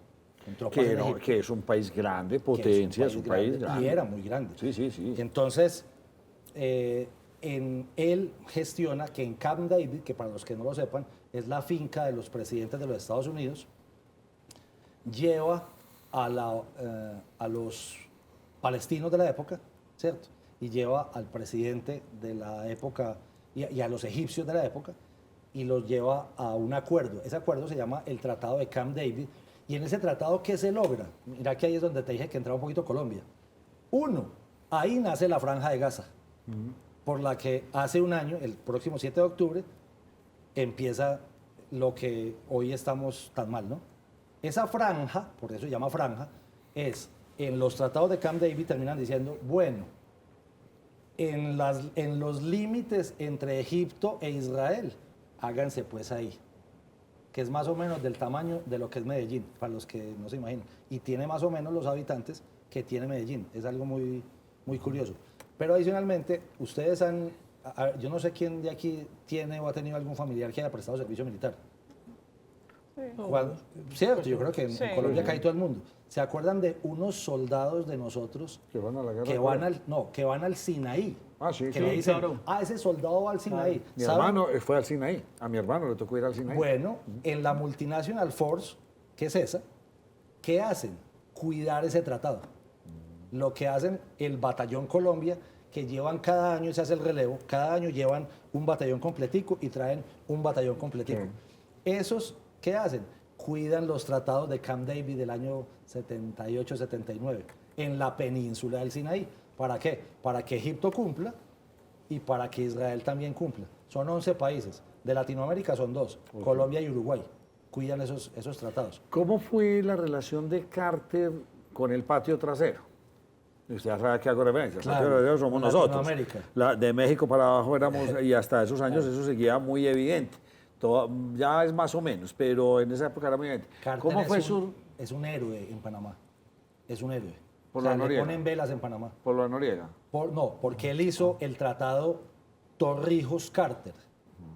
con tropas de Egipto. Que es un país grande, potencia, es un país grande. Y era muy grande. Sí, sí, sí. Entonces, él gestiona que en Camp David, que para los que no lo sepan, es la finca de los presidentes de los Estados Unidos, lleva a los palestinos de la época, ¿cierto? Y lleva al presidente de la época y a los egipcios de la época, y los lleva a un acuerdo. Ese acuerdo se llama el Tratado de Camp David. Y en ese tratado, ¿qué se logra? Mira que ahí es donde te dije que entraba un poquito Colombia. Uno, ahí nace la Franja de Gaza, por la que hace un año, el próximo 7 de octubre, empieza lo que hoy estamos tan mal, ¿no? Esa franja, por eso se llama franja, es, en los tratados de Camp David terminan diciendo, bueno, en los límites entre Egipto e Israel. Háganse pues ahí, que es más o menos del tamaño de lo que es Medellín, para los que no se imaginan. Y tiene más o menos los habitantes que tiene Medellín. Es algo muy, muy curioso. Pero adicionalmente, ustedes yo no sé quién de aquí tiene o ha tenido algún familiar que haya prestado servicio militar. Cierto, yo creo que en Colombia cae todo el mundo. ¿Se acuerdan de unos soldados de nosotros Que van a la guerra. que van al Sinaí? Ah, sí, que sí, le dicen, claro. ese soldado va al Sinaí. Mi ¿Saben? hermano fue al Sinaí. A mi hermano le tocó ir al Sinaí. Bueno, en la Multinational Force, que es esa, ¿qué hacen? Cuidar ese tratado. Lo que hacen el Batallón Colombia, que llevan cada año, se hace el relevo, cada año llevan un batallón completico y traen un batallón completico. Sí. Esos, ¿qué hacen? Cuidan los tratados de Camp David del año 78-79 en la península del Sinaí. ¿Para qué? Para que Egipto cumpla y para que Israel también cumpla. Son 11 países. De Latinoamérica son 2, Colombia y Uruguay. Cuidan esos tratados. ¿Cómo fue la relación de Carter con el patio trasero? Usted ya sabe a qué hago referencia. El Claro, patio trasero somos nosotros. Latinoamérica. De México para abajo éramos, y hasta esos años eso seguía muy evidente. Ya es más o menos, pero en esa época era muy evidente. Carter ¿Cómo fue es un héroe en Panamá. Es un héroe. Por O sea, la le Noriega. ponen velas en Panamá. por lo de Noriega? No, porque él hizo el tratado Torrijos-Carter.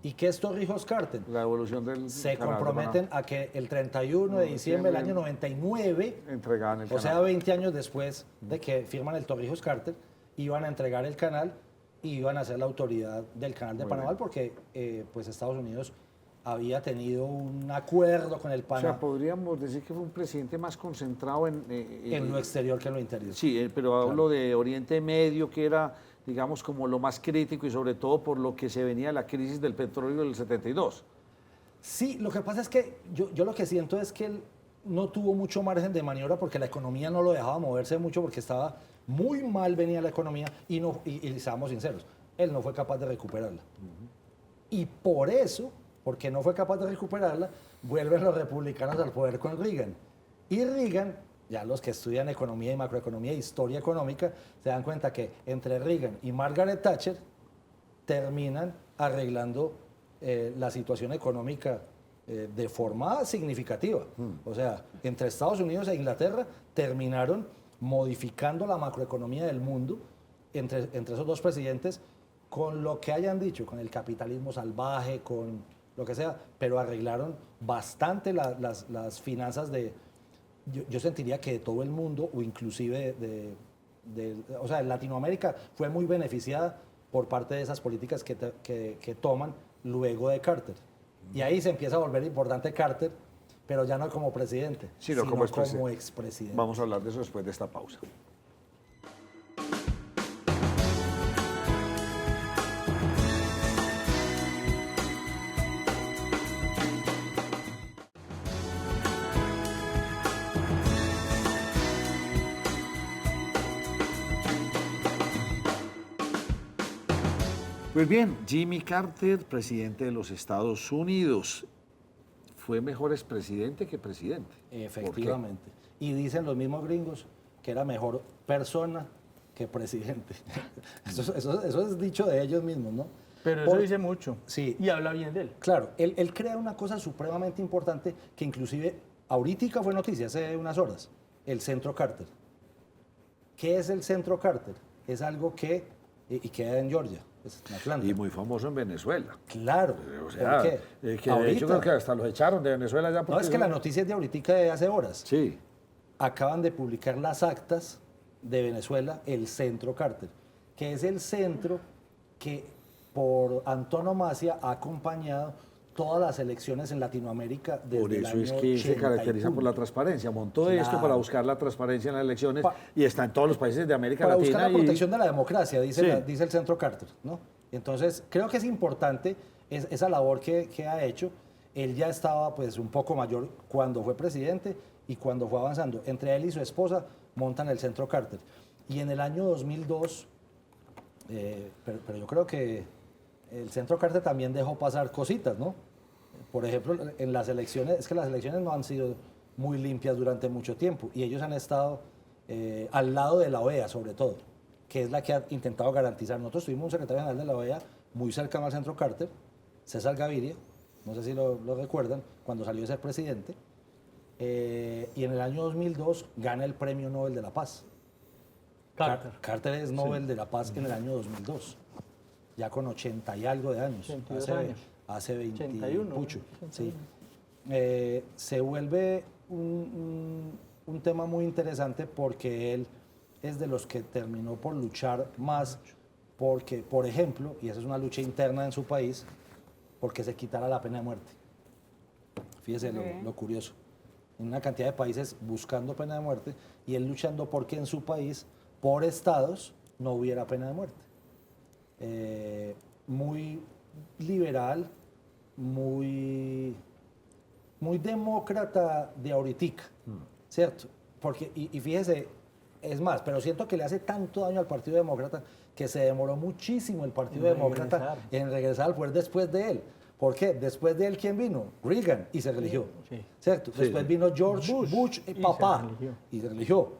¿Y qué es Torrijos-Carter? La evolución del Se canal de comprometen a que el 31 de diciembre del año 99, entregaban el o canal. sea, 20 años después de que firman el Torrijos-Carter, iban a entregar el canal y iban a ser la autoridad del canal de Muy Panamá bien. porque pues Estados Unidos había tenido un acuerdo con el O Panamá sea, podríamos decir que fue un presidente más concentrado en lo exterior que en lo interior. Sí, pero hablo de Oriente Medio, que era, digamos, como lo más crítico y sobre todo por lo que se venía la crisis del petróleo del 72. Sí, lo que pasa es que yo lo que siento es que él no tuvo mucho margen de maniobra porque la economía no lo dejaba moverse mucho porque estaba muy mal venía la economía y seamos sinceros, él no fue capaz de recuperarla. Y por eso, porque no fue capaz de recuperarla, vuelven los republicanos al poder con Reagan. Y Reagan, ya los que estudian economía y macroeconomía e historia económica, se dan cuenta que entre Reagan y Margaret Thatcher terminan arreglando la situación económica de forma significativa. O sea, entre Estados Unidos e Inglaterra terminaron modificando la macroeconomía del mundo entre esos dos presidentes con lo que hayan dicho, con el capitalismo salvaje, con lo que sea, pero arreglaron bastante las finanzas yo sentiría que de todo el mundo, o inclusive o sea, Latinoamérica fue muy beneficiada por parte de esas políticas que toman luego de Carter. Y ahí se empieza a volver importante Carter, pero ya no como presidente, Sino como expresidente. expresidente. Vamos a hablar de eso después de esta pausa. Pues bien, Jimmy Carter, presidente de los Estados Unidos, fue mejor expresidente que presidente. ¿Por qué? Efectivamente. Y dicen los mismos gringos que era mejor persona que presidente. Eso es dicho de ellos mismos, ¿no? Pero eso dice mucho. Sí. Y habla bien de él. Claro, él crea una cosa supremamente importante que inclusive ahorita fue noticia hace unas horas, el Centro Carter. ¿Qué es el Centro Carter? Es algo que, y queda en Georgia, es en Atlanta. Y muy famoso en Venezuela. Claro, O sea, ¿por qué? que de hecho creo que hasta los echaron de Venezuela ya porque... No, es que la noticia es de ahorita de hace horas. Sí. Acaban de publicar las actas de Venezuela, el Centro Carter, que es el centro que por antonomasia ha acompañado todas las elecciones en Latinoamérica desde Por el eso año es que se 80 y caracteriza por la punto. transparencia. Montó esto Claro. para buscar la transparencia en las elecciones Pa- y está en todos los países de América Para Latina. buscar la y- protección de la democracia, dice, Sí. dice el Centro Carter, ¿no? Entonces, creo que es importante esa labor que ha hecho. Él ya estaba pues un poco mayor cuando fue presidente y cuando fue avanzando. Entre él y su esposa montan el Centro Carter. Y en el año 2002, pero yo creo que el Centro Carter también dejó pasar cositas, ¿no? Por ejemplo, en las elecciones, es que las elecciones no han sido muy limpias durante mucho tiempo y ellos han estado al lado de la OEA, sobre todo, que es la que ha intentado garantizar. Nosotros tuvimos un secretario general de la OEA muy cercano al Centro Carter, César Gaviria, no sé si lo recuerdan, cuando salió a ser presidente, y en el año 2002 gana el Premio Nobel de la Paz. Carter es Nobel de la Paz en el año 2002, ya con 80 y algo de años. 82 años. Hace 20 81, mucho. 81. Sí. Se vuelve un tema muy interesante porque él es de los que terminó por luchar más porque, por ejemplo, y esa es una lucha interna en su país, porque se quitara la pena de muerte. Fíjese lo curioso. Una cantidad de países buscando pena de muerte y él luchando porque en su país, por estados, no hubiera pena de muerte. Muy liberal, muy demócrata de ahoritica, ¿cierto? Porque, y fíjese, es más, pero siento que le hace tanto daño al Partido Demócrata que se demoró muchísimo el Partido Demócrata en regresar al poder después de él. ¿Por qué? Después de él, ¿quién vino? Reagan, y se religió, ¿cierto? Después vino George Bush, papá, y se religió.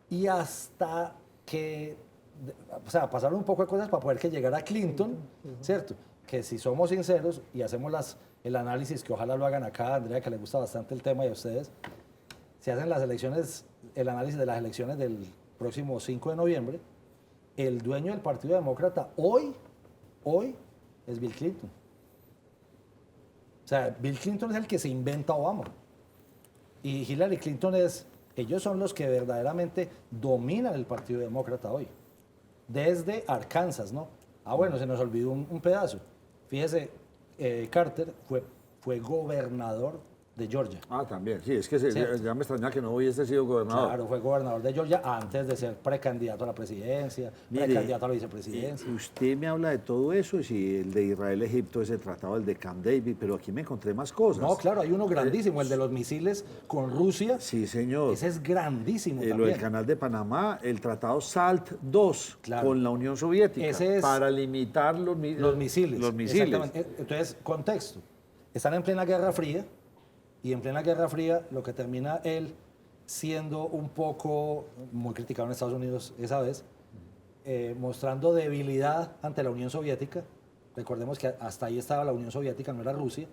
Y hasta que, o sea, pasaron un poco de cosas para poder que llegara Clinton, ¿cierto? Que si somos sinceros y hacemos el análisis, que ojalá lo hagan acá, Andrea, que le gusta bastante el tema y a ustedes, se hacen las elecciones, el análisis de las elecciones del próximo 5 de noviembre, el dueño del Partido Demócrata hoy es Bill Clinton. O sea, Bill Clinton es el que se inventa Obama. Y Hillary Clinton ellos son los que verdaderamente dominan el Partido Demócrata hoy. Desde Arkansas, ¿no? Ah, bueno, se nos olvidó un pedazo. Fíjese, Carter fue gobernador de Georgia. Ah, también, sí, es que ya me extrañaba que no hubiese sido gobernador. Claro, fue gobernador de Georgia antes de ser precandidato a la presidencia, precandidato a la vicepresidencia. Usted me habla de todo eso, y si el de Israel-Egipto es el tratado, el de Camp David, pero aquí me encontré más cosas. No, claro, hay uno grandísimo, el de los misiles con Rusia. Sí, señor. Ese es grandísimo también. Lo del Canal de Panamá, el tratado SALT II con la Unión Soviética, ese es para limitar los misiles. Exactamente. Entonces, contexto. Están en plena Guerra Fría, y en plena Guerra Fría lo que termina él siendo un poco, muy criticado en Estados Unidos esa vez, mostrando debilidad ante la Unión Soviética. Recordemos que hasta ahí estaba la Unión Soviética, no era Rusia.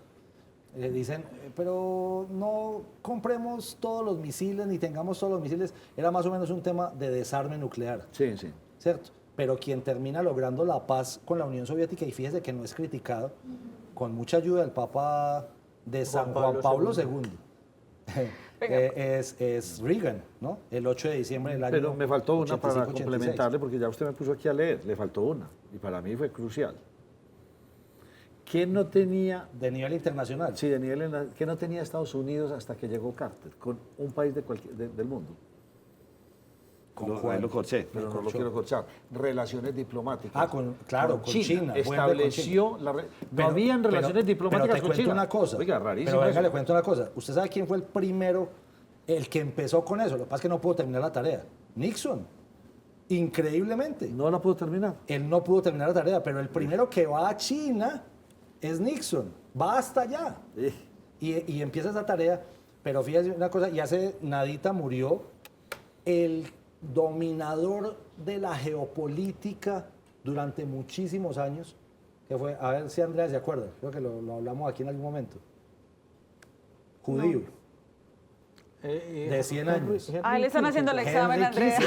Dicen, pero no compremos todos los misiles ni tengamos todos los misiles. Era más o menos un tema de desarme nuclear. Sí, sí. ¿Cierto? Pero quien termina logrando la paz con la Unión Soviética, y fíjese que no es criticado, con mucha ayuda del Papa de San Juan Pablo II. Es Reagan, ¿no? El 8 de diciembre del año. Pero me faltó una 85, para 86. complementarle, porque ya usted me puso aquí a leer, le faltó una, y para mí fue crucial. ¿Qué no tenía... De nivel internacional. Sí, de nivel... ¿Qué no tenía Estados Unidos hasta que llegó Carter, con un país del mundo? Lo corché, pero no lo quiero corchar. Relaciones diplomáticas. Ah, claro, con China. Estableció... No habían relaciones diplomáticas con China. Pero te cuento una cosa. Oiga, rarísimo. Pero venga, eso. le cuento una cosa. ¿Usted sabe quién fue el primero, el que empezó con eso? Lo que pasa es que no pudo terminar la tarea. Nixon. Increíblemente. No la pudo terminar. Él no pudo terminar la tarea, pero el primero que va a China es Nixon. Va hasta allá. Y empieza esa tarea. Pero fíjese una cosa, y hace nadita murió el dominador de la geopolítica durante muchísimos años, que fue, a ver si Andrea se acuerda, creo que lo hablamos aquí en algún momento. Judío. De 100 años. Ah, le están haciendo el examen, Andrea.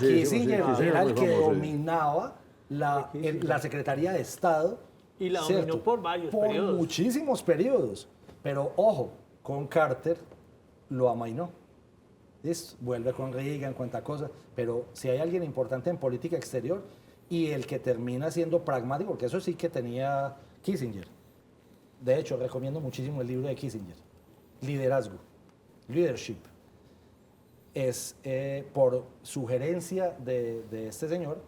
Kissinger era el que dominaba la Secretaría de Estado. Y la dominó por varios periodos. Por muchísimos periodos. Pero ojo, con Carter lo amainó. Vuelve con Reagan, cuenta cosas, pero si hay alguien importante en política exterior y el que termina siendo pragmático, porque eso sí que tenía Kissinger. De hecho, recomiendo muchísimo el libro de Kissinger, Liderazgo, Leadership. Es por sugerencia de este señor,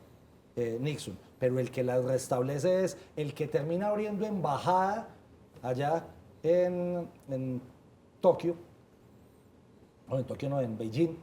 Nixon, pero el que la restablece es el que termina abriendo embajada allá en Tokio, en Beijing,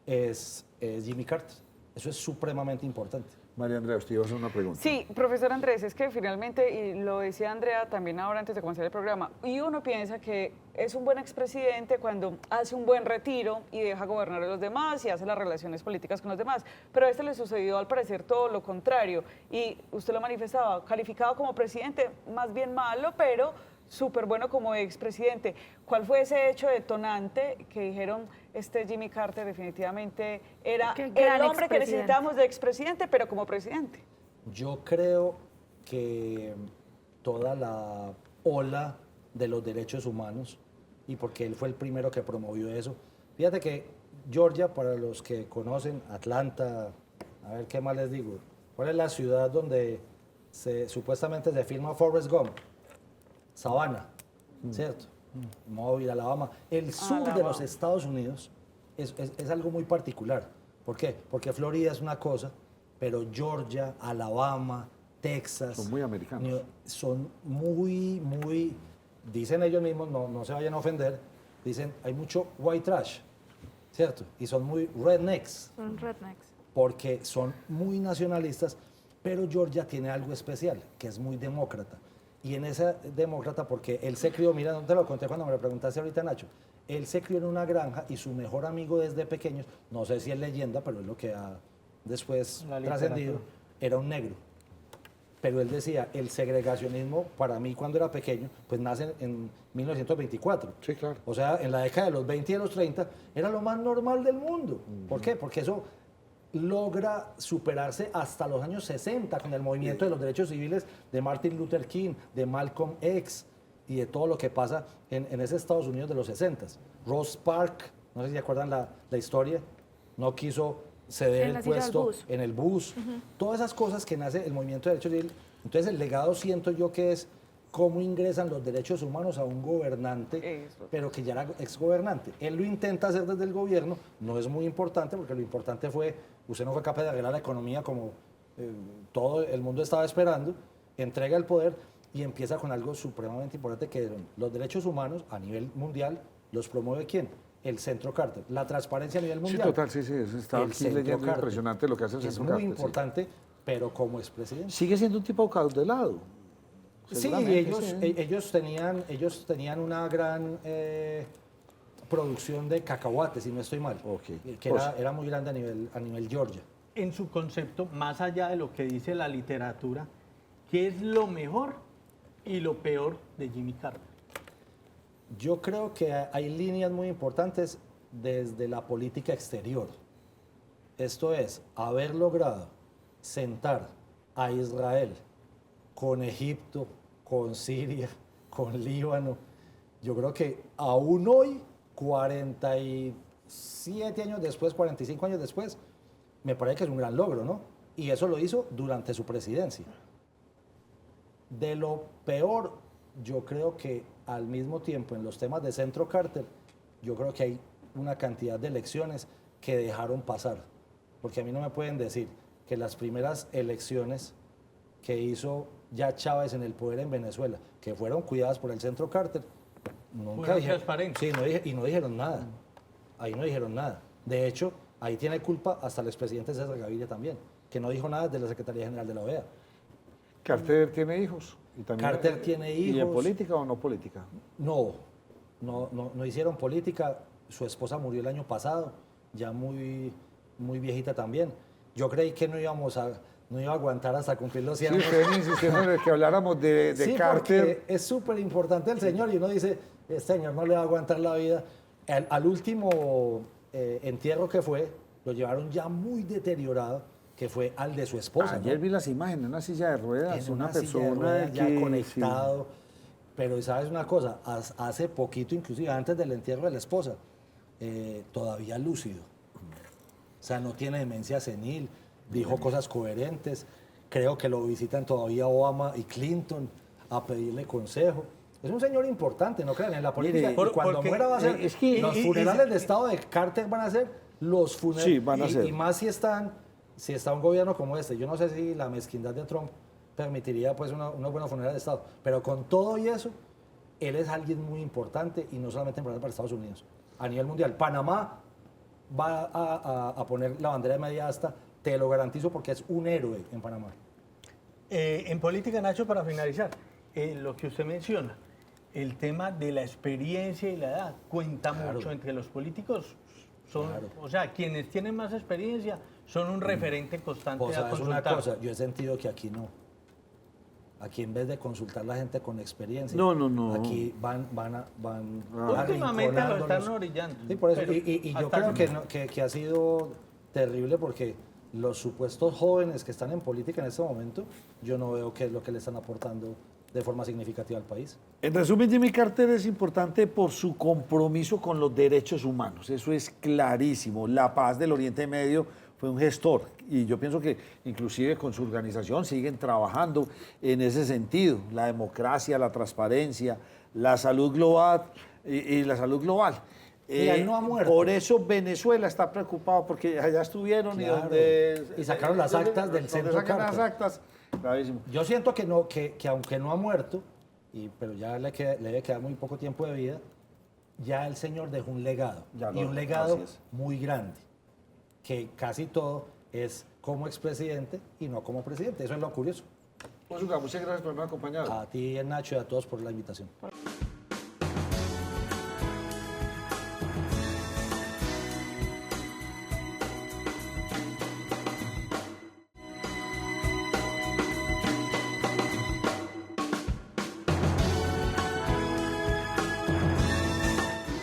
es Jimmy Carter. Eso es supremamente importante. María Andrea, usted iba a hacer una pregunta. Sí, profesor Andrés, es que finalmente, y lo decía Andrea también ahora antes de comenzar el programa, y uno piensa que es un buen expresidente cuando hace un buen retiro y deja gobernar a los demás y hace las relaciones políticas con los demás, pero a este le sucedió al parecer todo lo contrario, y usted lo manifestaba, calificado como presidente, más bien malo, pero súper bueno como expresidente. ¿Cuál fue ese hecho detonante que dijeron, este Jimmy Carter definitivamente era el hombre que necesitábamos de expresidente, pero como presidente? Yo creo que toda la ola de los derechos humanos, y porque él fue el primero que promovió eso. Fíjate que Georgia, para los que conocen, Atlanta, a ver qué más les digo, ¿cuál es la ciudad donde supuestamente se filma Forrest Gump? Savannah, ¿cierto? Mobile, Alabama. El sur de los Estados Unidos es algo muy particular. ¿Por qué? Porque Florida es una cosa, pero Georgia, Alabama, Texas... Son muy americanos. Son muy, dicen ellos mismos, no se vayan a ofender, dicen, hay mucho white trash, ¿cierto? Y son muy rednecks. Son rednecks. Porque son muy nacionalistas, pero Georgia tiene algo especial, que es muy demócrata. Y en esa demócrata, porque él se crió, mira, no te lo conté cuando me lo preguntaste ahorita, Nacho, él se crió en una granja y su mejor amigo desde pequeños, no sé si es leyenda, pero es lo que ha después trascendido, era un negro. Pero él decía, el segregacionismo, para mí cuando era pequeño, pues nace en 1924. Sí, claro. O sea, en la década de los 20 y de los 30, era lo más normal del mundo. ¿Por qué? Porque eso logra superarse hasta los años 60 con el movimiento de los derechos civiles de Martin Luther King, de Malcolm X y de todo lo que pasa en ese Estados Unidos de los 60. Ross Parks, no sé si se acuerdan la historia, no quiso ceder el puesto en el bus. Todas esas cosas que nace el movimiento de derechos civiles. Entonces el legado siento yo que es cómo ingresan los derechos humanos a un gobernante, pero que ya era exgobernante. Él lo intenta hacer desde el gobierno, no es muy importante, porque lo importante fue, usted no fue capaz de arreglar la economía como todo el mundo estaba esperando, entrega el poder y empieza con algo supremamente importante, que los derechos humanos a nivel mundial los promueve ¿quién? El Centro Carter. La transparencia a nivel mundial. Sí, total, sí, eso estaba aquí leyendo, impresionante lo que hace el Centro Carter. Es muy importante, pero como expresidente. Sigue siendo un tipo cautelado. Sí, ellos tenían una gran producción de cacahuates, si no estoy mal, que era muy grande a nivel Georgia. En su concepto, más allá de lo que dice la literatura, ¿qué es lo mejor y lo peor de Jimmy Carter? Yo creo que hay líneas muy importantes desde la política exterior. Esto es, haber logrado sentar a Israel con Egipto, con Siria, con Líbano. Yo creo que aún hoy, 47 años después, 45 años después, me parece que es un gran logro, ¿no? Y eso lo hizo durante su presidencia. De lo peor, yo creo que al mismo tiempo en los temas de Centro Carter, yo creo que hay una cantidad de elecciones que dejaron pasar. Porque a mí no me pueden decir que las primeras elecciones que hizo ya Chávez en el poder en Venezuela, que fueron cuidadas por el Centro Carter, nunca dijeron, sí, no dijeron nada. Ahí no dijeron nada. De hecho, ahí tiene culpa hasta el expresidente César Gaviria también, que no dijo nada de la Secretaría General de la OEA. ¿Carter tiene hijos? ¿Y también, Carter tiene hijos. ¿Y en política o no política? No hicieron política. Su esposa murió el año pasado, ya muy viejita también. Yo creí que no iba a aguantar hasta cumplir los 100 años. Sí, usted insistiendo en que habláramos de sí, Carter. Porque es súper importante el señor y uno dice, este señor no le va a aguantar la vida. Al último entierro que fue, lo llevaron ya muy deteriorado, que fue al de su esposa. Ayer vi las imágenes, una silla de ruedas, una persona ya conectado. Sí. Pero ¿sabes una cosa? Hace poquito, inclusive antes del entierro de la esposa, todavía lúcido. O sea, no tiene demencia senil, dijo cosas coherentes. Creo que lo visitan todavía Obama y Clinton a pedirle consejo. Es un señor importante, no crean, en la política. Mire, y cuando muera va a ser... los funerales de Estado de Carter van a ser los funerales. Sí, van a ser. Y más si está un gobierno como este. Yo no sé si la mezquindad de Trump permitiría pues unos buenos funerales de Estado. Pero con todo y eso, él es alguien muy importante y no solamente importante para Estados Unidos. A nivel mundial, Panamá va a poner la bandera de media asta te lo garantizo porque es un héroe en Panamá. En política, Nacho, para finalizar, lo que usted menciona, el tema de la experiencia y la edad cuenta mucho entre los políticos. O sea, quienes tienen más experiencia son un referente constante a Es consultar. una cosa, yo he sentido que aquí no. Aquí en vez de consultar la gente con experiencia, No. aquí van Últimamente lo están arrinconándolos. orillando. Sí, por eso. Pero Y yo hasta creo el- que ha sido terrible porque los supuestos jóvenes que están en política en este momento, yo no veo qué es lo que le están aportando de forma significativa al país. En resumen, Jimmy Carter es importante por su compromiso con los derechos humanos. Eso es clarísimo. La Paz del Oriente Medio fue un gestor y yo pienso que inclusive con su organización siguen trabajando en ese sentido. La democracia, la transparencia, la salud global y la salud global. Y él no ha muerto. Por eso Venezuela está preocupado porque allá estuvieron Claro. y donde... Y sacaron las actas del donde centro sacan las Carter. actas, gravísimo. Yo siento que aunque no ha muerto, pero ya le debe quedar muy poco tiempo de vida, ya el señor dejó un legado. Ya Y lo- un legado así es. muy grande, que casi todo es como expresidente y no como presidente. Eso es lo curioso. Osuga, muchas gracias por haberme acompañado. A ti, Nacho, y a todos por la invitación.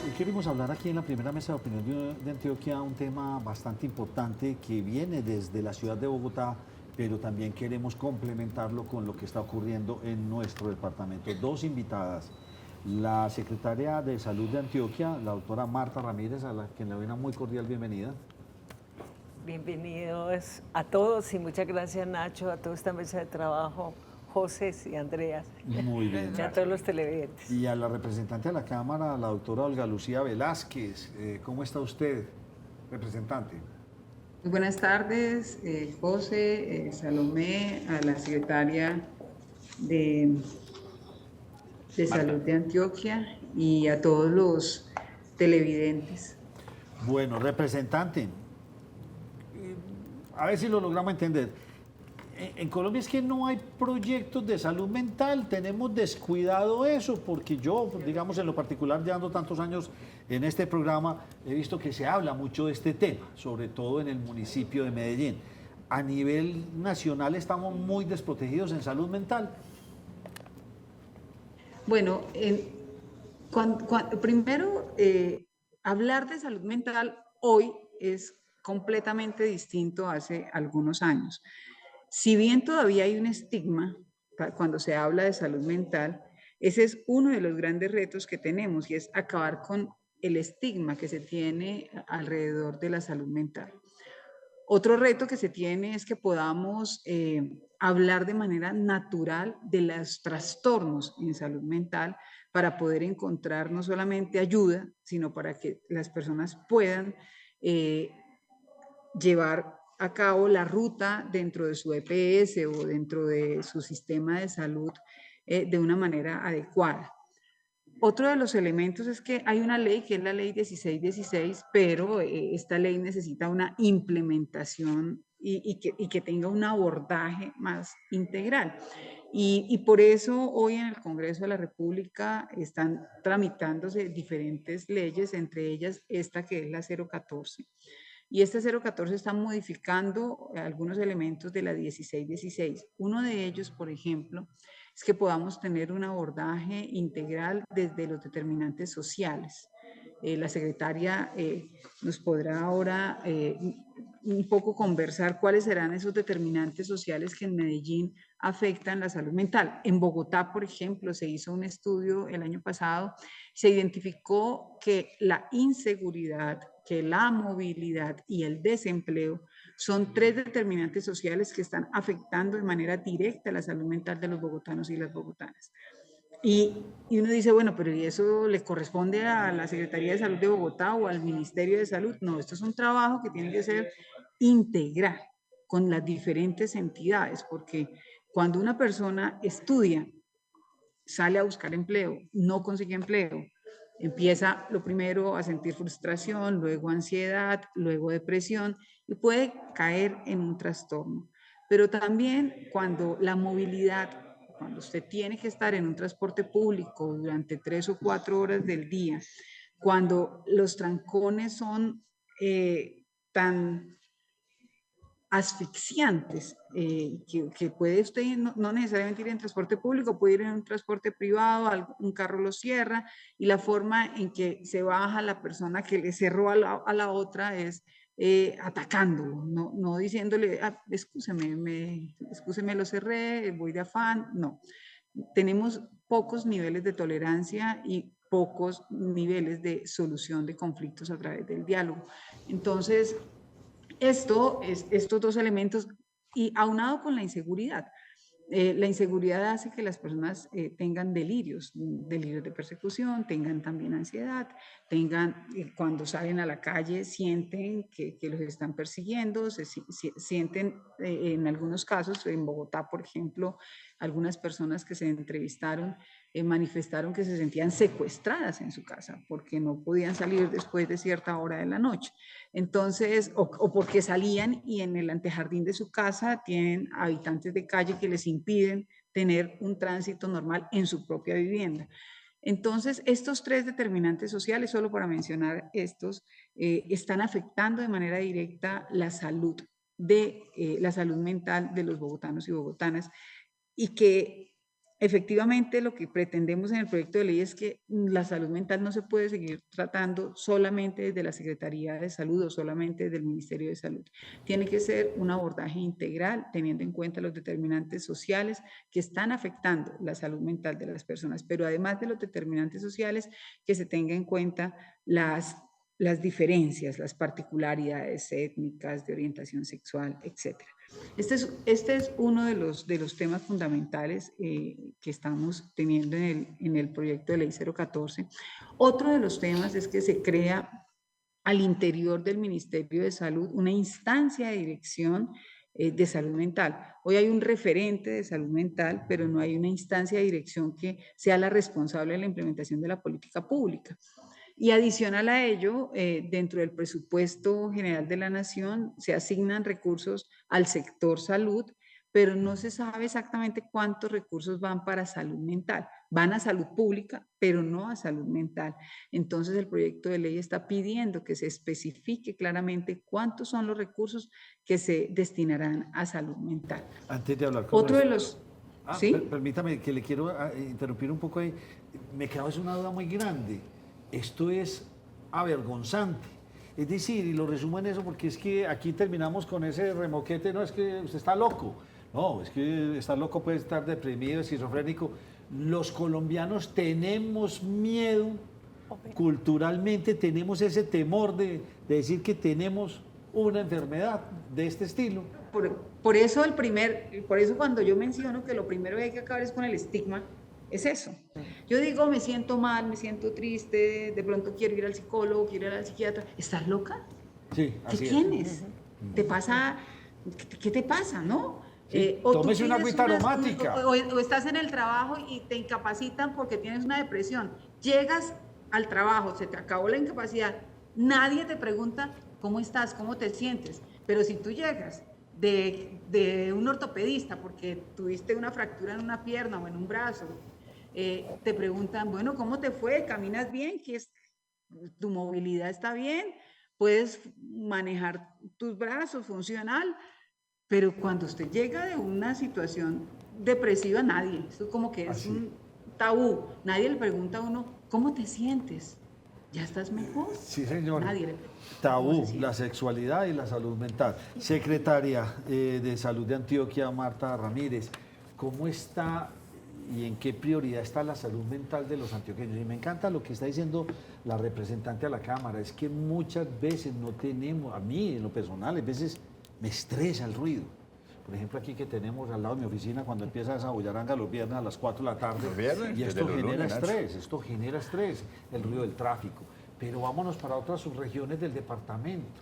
Hoy queremos hablar aquí en la primera mesa de opinión de Antioquia un tema bastante importante que viene desde la ciudad de Bogotá, pero también queremos complementarlo con lo que está ocurriendo en nuestro departamento. Dos invitadas, la secretaria de Salud de Antioquia, la doctora Marta Ramírez, a la que le doy una muy cordial bienvenida. Bienvenidos a todos y muchas gracias, Nacho, a toda esta mesa de trabajo, José y Andreas, Muy bien. y a todos los televidentes. Y a la representante de la Cámara, la doctora Olga Lucía Velázquez. ¿Cómo está usted, representante? Muy buenas tardes, José, Salomé, a la secretaria de Salud de Antioquia y a todos los televidentes. Bueno, representante, a ver si lo logramos entender. En Colombia es que no hay proyectos de salud mental, tenemos descuidado eso, porque yo, digamos, en lo particular, llevando tantos años en este programa, he visto que se habla mucho de este tema, sobre todo en el municipio de Medellín. A nivel nacional estamos muy desprotegidos en salud mental. Bueno, primero, hablar de salud mental hoy es completamente distinto a hace algunos años. Si bien todavía hay un estigma cuando se habla de salud mental, ese es uno de los grandes retos que tenemos y es acabar con el estigma que se tiene alrededor de la salud mental. Otro reto que se tiene es que podamos hablar de manera natural de los trastornos en salud mental para poder encontrar no solamente ayuda, sino para que las personas puedan llevar a cabo la ruta dentro de su EPS o dentro de su sistema de salud de una manera adecuada. Otro de los elementos es que hay una ley que es la ley 1616, pero esta ley necesita una implementación y que tenga un abordaje más integral. Y por eso hoy en el Congreso de la República están tramitándose diferentes leyes, entre ellas esta que es la 014. Y esta 014 está modificando algunos elementos de la 1616. Uno de ellos, por ejemplo, es que podamos tener un abordaje integral desde los determinantes sociales. La secretaria nos podrá ahora un poco conversar cuáles serán esos determinantes sociales que en Medellín afectan la salud mental. En Bogotá, por ejemplo, se hizo un estudio el año pasado, se identificó que la inseguridad, que la movilidad y el desempleo son tres determinantes sociales que están afectando de manera directa la salud mental de los bogotanos y las bogotanas. Y uno dice, bueno, pero ¿y eso le corresponde a la Secretaría de Salud de Bogotá o al Ministerio de Salud? No, esto es un trabajo que tiene que ser integral con las diferentes entidades, porque cuando una persona estudia, sale a buscar empleo, no consigue empleo, Empieza lo primero a sentir frustración, luego ansiedad, luego depresión y puede caer en un trastorno. Pero también cuando la movilidad, cuando usted tiene que estar en un transporte público durante 3 o 4 horas del día, cuando los trancones son tan asfixiantes, que puede usted no necesariamente ir en transporte público, puede ir en un transporte privado, un carro lo cierra, y la forma en que se baja la persona que le cerró a la otra es atacándolo, no diciéndole, excúseme, lo cerré, voy de afán, no. Tenemos pocos niveles de tolerancia y pocos niveles de solución de conflictos a través del diálogo. Entonces, estos dos elementos, y aunado con la inseguridad. La inseguridad hace que las personas tengan delirios de persecución, tengan también ansiedad, cuando salen a la calle sienten que los están persiguiendo, sienten en algunos casos, en Bogotá, por ejemplo, algunas personas que se entrevistaron manifestaron que se sentían secuestradas en su casa porque no podían salir después de cierta hora de la noche. Entonces, o porque salían y en el antejardín de su casa tienen habitantes de calle que les impiden tener un tránsito normal en su propia vivienda. Entonces, estos 3 determinantes sociales, solo para mencionar estos, están afectando de manera directa la salud mental de los bogotanos y bogotanas, y que efectivamente lo que pretendemos en el proyecto de ley es que la salud mental no se puede seguir tratando solamente desde la Secretaría de Salud o solamente desde el Ministerio de Salud. Tiene que ser un abordaje integral, teniendo en cuenta los determinantes sociales que están afectando la salud mental de las personas, pero además de los determinantes sociales, que se tenga en cuenta las diferencias, las particularidades étnicas, de orientación sexual, etc. Este es uno de los temas fundamentales que estamos teniendo en el proyecto de ley 014. Otro de los temas es que se crea al interior del Ministerio de Salud una instancia de dirección de salud mental. Hoy hay un referente de salud mental, pero no hay una instancia de dirección que sea la responsable de la implementación de la política pública. Y adicional a ello, dentro del presupuesto general de la Nación se asignan recursos al sector salud, pero no se sabe exactamente cuántos recursos van para salud mental. Van a salud pública, pero no a salud mental. Entonces, el proyecto de ley está pidiendo que se especifique claramente cuántos son los recursos que se destinarán a salud mental. Antes de hablar con otro de los... ¿sí? Permítame que le quiero interrumpir un poco ahí. Me queda una duda muy grande. Esto es avergonzante. Es decir, y lo resumo en eso porque es que aquí terminamos con ese remoquete, no es que usted está loco. No, es que estar loco puede estar deprimido, esquizofrénico. Los colombianos tenemos miedo, culturalmente tenemos ese temor de decir que tenemos una enfermedad de este estilo. Por eso cuando yo menciono que lo primero que hay que acabar es con el estigma, es eso. Yo digo, me siento mal, me siento triste, de pronto quiero ir al psicólogo, quiero ir al psiquiatra. ¿Estás loca? Sí, así ¿Qué tienes? ¿Te pasa? ¿Qué te pasa, no? Sí, tómese una agüita aromática. O estás en el trabajo y te incapacitan porque tienes una depresión. Llegas al trabajo, se te acabó la incapacidad, nadie te pregunta cómo estás, cómo te sientes. Pero si tú llegas de un ortopedista porque tuviste una fractura en una pierna o en un brazo, te preguntan, bueno, ¿cómo te fue? ¿Caminas bien? ¿Tu movilidad está bien? ¿Puedes manejar tus brazos funcional? Pero cuando usted llega de una situación depresiva, nadie, esto como que es un tabú, nadie le pregunta a uno, ¿cómo te sientes? ¿Ya estás mejor? Sí, señor. Nadie le pregunta. Tabú, la sexualidad y la salud mental. Secretaria de Salud de Antioquia, Marta Ramírez, ¿cómo está y en qué prioridad está la salud mental de los antioqueños? Y me encanta lo que está diciendo la representante a la Cámara, es que muchas veces no tenemos, a mí en lo personal, a veces me estresa el ruido. Por ejemplo, aquí que tenemos al lado de mi oficina, cuando empieza esa bullaranga los viernes a las 4 de la tarde, y esto genera estrés, el ruido del tráfico. Pero vámonos para otras subregiones del departamento,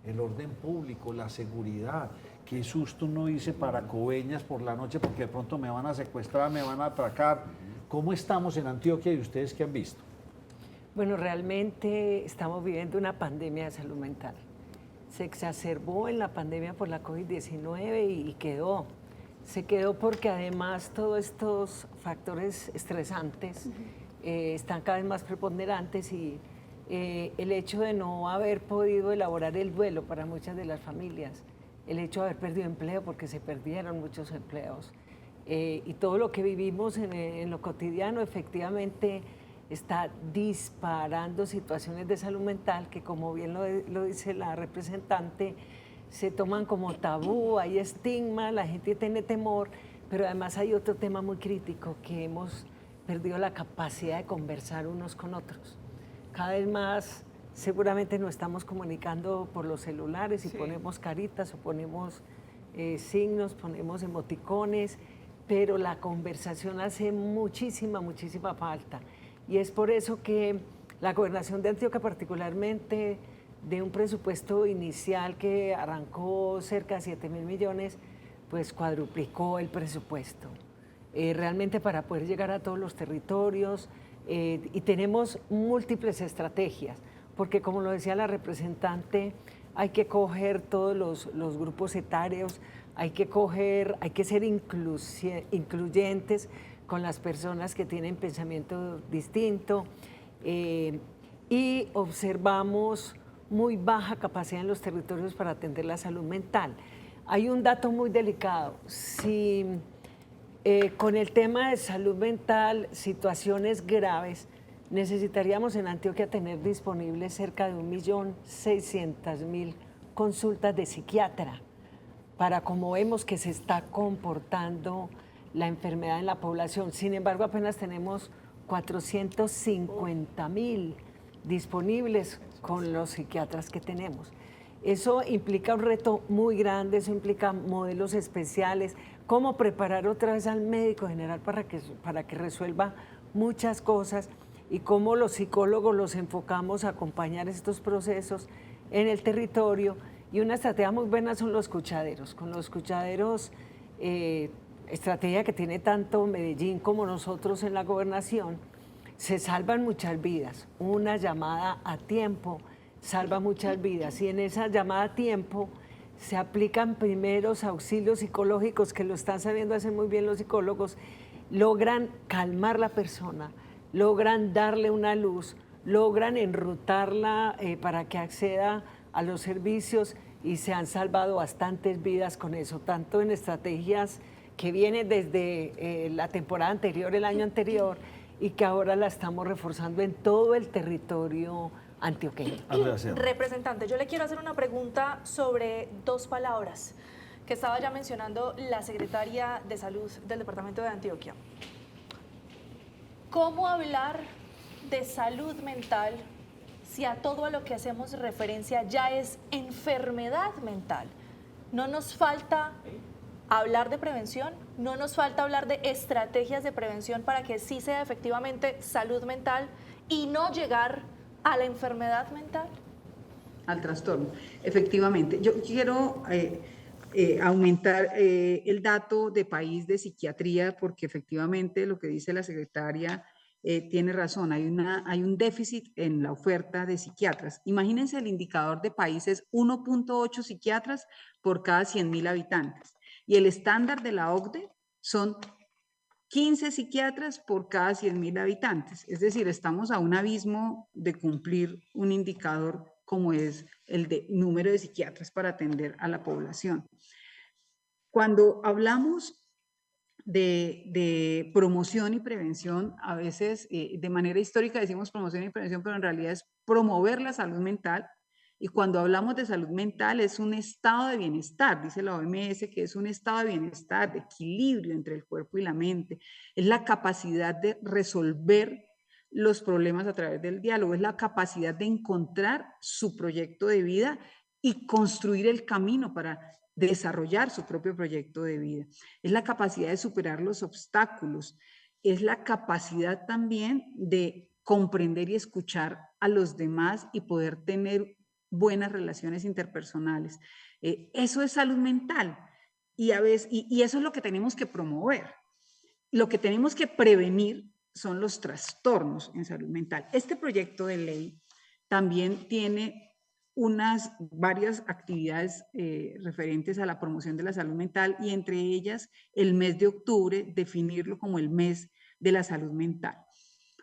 el orden público, la seguridad. Qué susto no hice para Coveñas por la noche porque de pronto me van a secuestrar, me van a atracar. ¿Cómo estamos en Antioquia y ustedes qué han visto? Bueno, realmente estamos viviendo una pandemia de salud mental. Se exacerbó en la pandemia por la COVID-19 y quedó. Se quedó porque además todos estos factores estresantes están cada vez más preponderantes y el hecho de no haber podido elaborar el duelo para muchas de las familias, el hecho de haber perdido empleo porque se perdieron muchos empleos y todo lo que vivimos en lo cotidiano efectivamente está disparando situaciones de salud mental que, como bien lo dice la representante, se toman como tabú, hay estigma, la gente tiene temor, pero además hay otro tema muy crítico, que hemos perdido la capacidad de conversar unos con otros. Cada vez más seguramente nos estamos comunicando por los celulares y ponemos caritas o ponemos signos, ponemos emoticones, pero la conversación hace muchísima falta. Y es por eso que la Gobernación de Antioquia particularmente, de un presupuesto inicial que arrancó cerca de 7.000 millones, pues cuadruplicó el presupuesto. Realmente para poder llegar a todos los territorios y tenemos múltiples estrategias, porque como lo decía la representante, hay que coger todos los grupos etarios, hay que ser incluyentes con las personas que tienen pensamiento distinto y observamos muy baja capacidad en los territorios para atender la salud mental. Hay un dato muy delicado. Si con el tema de salud mental, situaciones graves, necesitaríamos en Antioquia tener disponibles cerca de 1.600.000 consultas de psiquiatra para cómo vemos que se está comportando la enfermedad en la población. Sin embargo, apenas tenemos 450.000 disponibles con los psiquiatras que tenemos. Eso implica un reto muy grande, eso implica modelos especiales, cómo preparar otra vez al médico general para que resuelva muchas cosas y cómo los psicólogos los enfocamos a acompañar estos procesos en el territorio. Y una estrategia muy buena son los escuchaderos. Con los escuchaderos, estrategia que tiene tanto Medellín como nosotros en la gobernación, se salvan muchas vidas. Una llamada a tiempo salva muchas vidas y en esa llamada a tiempo se aplican primeros auxilios psicológicos que lo están sabiendo hacer muy bien los psicólogos, logran calmar la persona, logran darle una luz, logran enrutarla para que acceda a los servicios y se han salvado bastantes vidas con eso, tanto en estrategias que vienen desde la temporada anterior, el año anterior, y que ahora la estamos reforzando en todo el territorio antioqueño. Representante, yo le quiero hacer una pregunta sobre dos palabras que estaba ya mencionando la secretaria de Salud del departamento de Antioquia. ¿Cómo hablar de salud mental si a todo a lo que hacemos referencia ya es enfermedad mental? ¿No nos falta hablar de prevención? ¿No nos falta hablar de estrategias de prevención para que sí sea efectivamente salud mental y no llegar a la enfermedad mental? Al trastorno, efectivamente. Yo quiero aumentar el dato de país de psiquiatría porque efectivamente lo que dice la secretaria tiene razón, hay un déficit en la oferta de psiquiatras. Imagínense el indicador de país es 1.8 psiquiatras por cada 100.000 habitantes y el estándar de la OCDE son 15 psiquiatras por cada 100.000 habitantes. Es decir, estamos a un abismo de cumplir un indicador como es el de número de psiquiatras para atender a la población. Cuando hablamos de promoción y prevención, a veces de manera histórica decimos promoción y prevención, pero en realidad es promover la salud mental. Y cuando hablamos de salud mental es un estado de bienestar, dice la OMS que es un estado de bienestar, de equilibrio entre el cuerpo y la mente. Es la capacidad de resolver los problemas a través del diálogo, es la capacidad de encontrar su proyecto de vida y construir el camino para desarrollar su propio proyecto de vida. Es la capacidad de superar los obstáculos, es la capacidad también de comprender y escuchar a los demás y poder tener buenas relaciones interpersonales. Eso es salud mental y eso es lo que tenemos que promover. Lo que tenemos que prevenir son los trastornos en salud mental. Este proyecto de ley también tiene varias actividades referentes a la promoción de la salud mental y entre ellas el mes de octubre definirlo como el mes de la salud mental.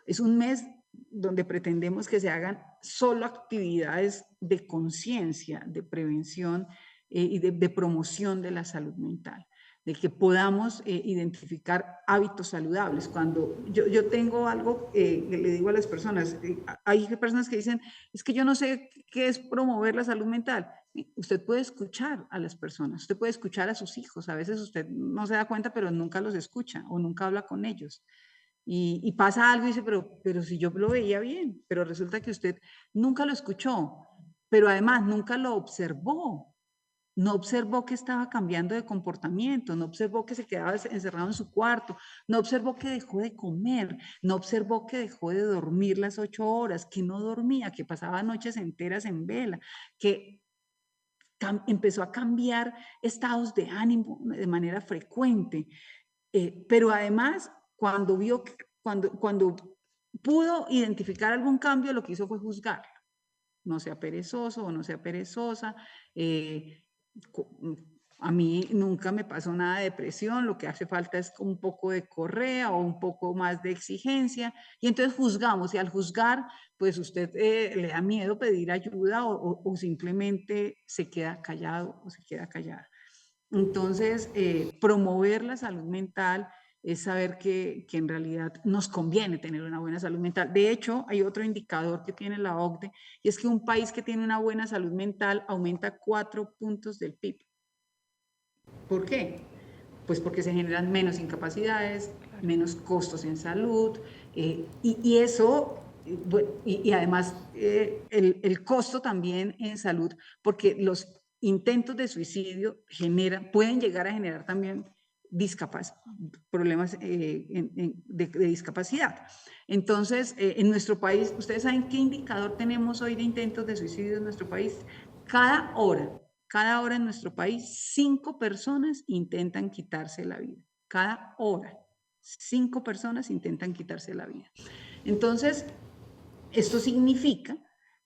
Es un mes donde pretendemos que se hagan solo actividades de conciencia, de prevención y de promoción de la salud mental, de que podamos identificar hábitos saludables. Cuando yo tengo algo que le digo a las personas, hay personas que dicen, es que yo no sé qué es promover la salud mental. Usted puede escuchar a las personas, usted puede escuchar a sus hijos, a veces usted no se da cuenta, pero nunca los escucha o nunca habla con ellos. Y pasa algo y dice, pero si yo lo veía bien, pero resulta que usted nunca lo escuchó, pero además nunca lo observó. No observó que estaba cambiando de comportamiento, no observó que se quedaba encerrado en su cuarto, no observó que dejó de comer, no observó que dejó de dormir las 8 horas, que no dormía, que pasaba noches enteras en vela, que empezó a cambiar estados de ánimo de manera frecuente. Pero además, cuando pudo identificar algún cambio, lo que hizo fue juzgarlo. No sea perezoso o no sea perezosa. A mí nunca me pasó nada de depresión, lo que hace falta es un poco de correa o un poco más de exigencia, y entonces juzgamos, y al juzgar, pues usted le da miedo pedir ayuda o simplemente se queda callado o se queda callada. Entonces, promover la salud mental es saber que en realidad nos conviene tener una buena salud mental. De hecho, hay otro indicador que tiene la OCDE, y es que un país que tiene una buena salud mental aumenta 4 puntos del PIB. ¿Por qué? Pues porque se generan menos incapacidades, menos costos en salud, y eso, y además el costo también en salud, porque los intentos de suicidio pueden llegar a generar también problemas de discapacidad. Entonces, en nuestro país, ¿ustedes saben qué indicador tenemos hoy de intentos de suicidio en nuestro país? Cada hora en nuestro país, 5 personas intentan quitarse la vida. Cada hora, 5 personas intentan quitarse la vida. Entonces, esto significa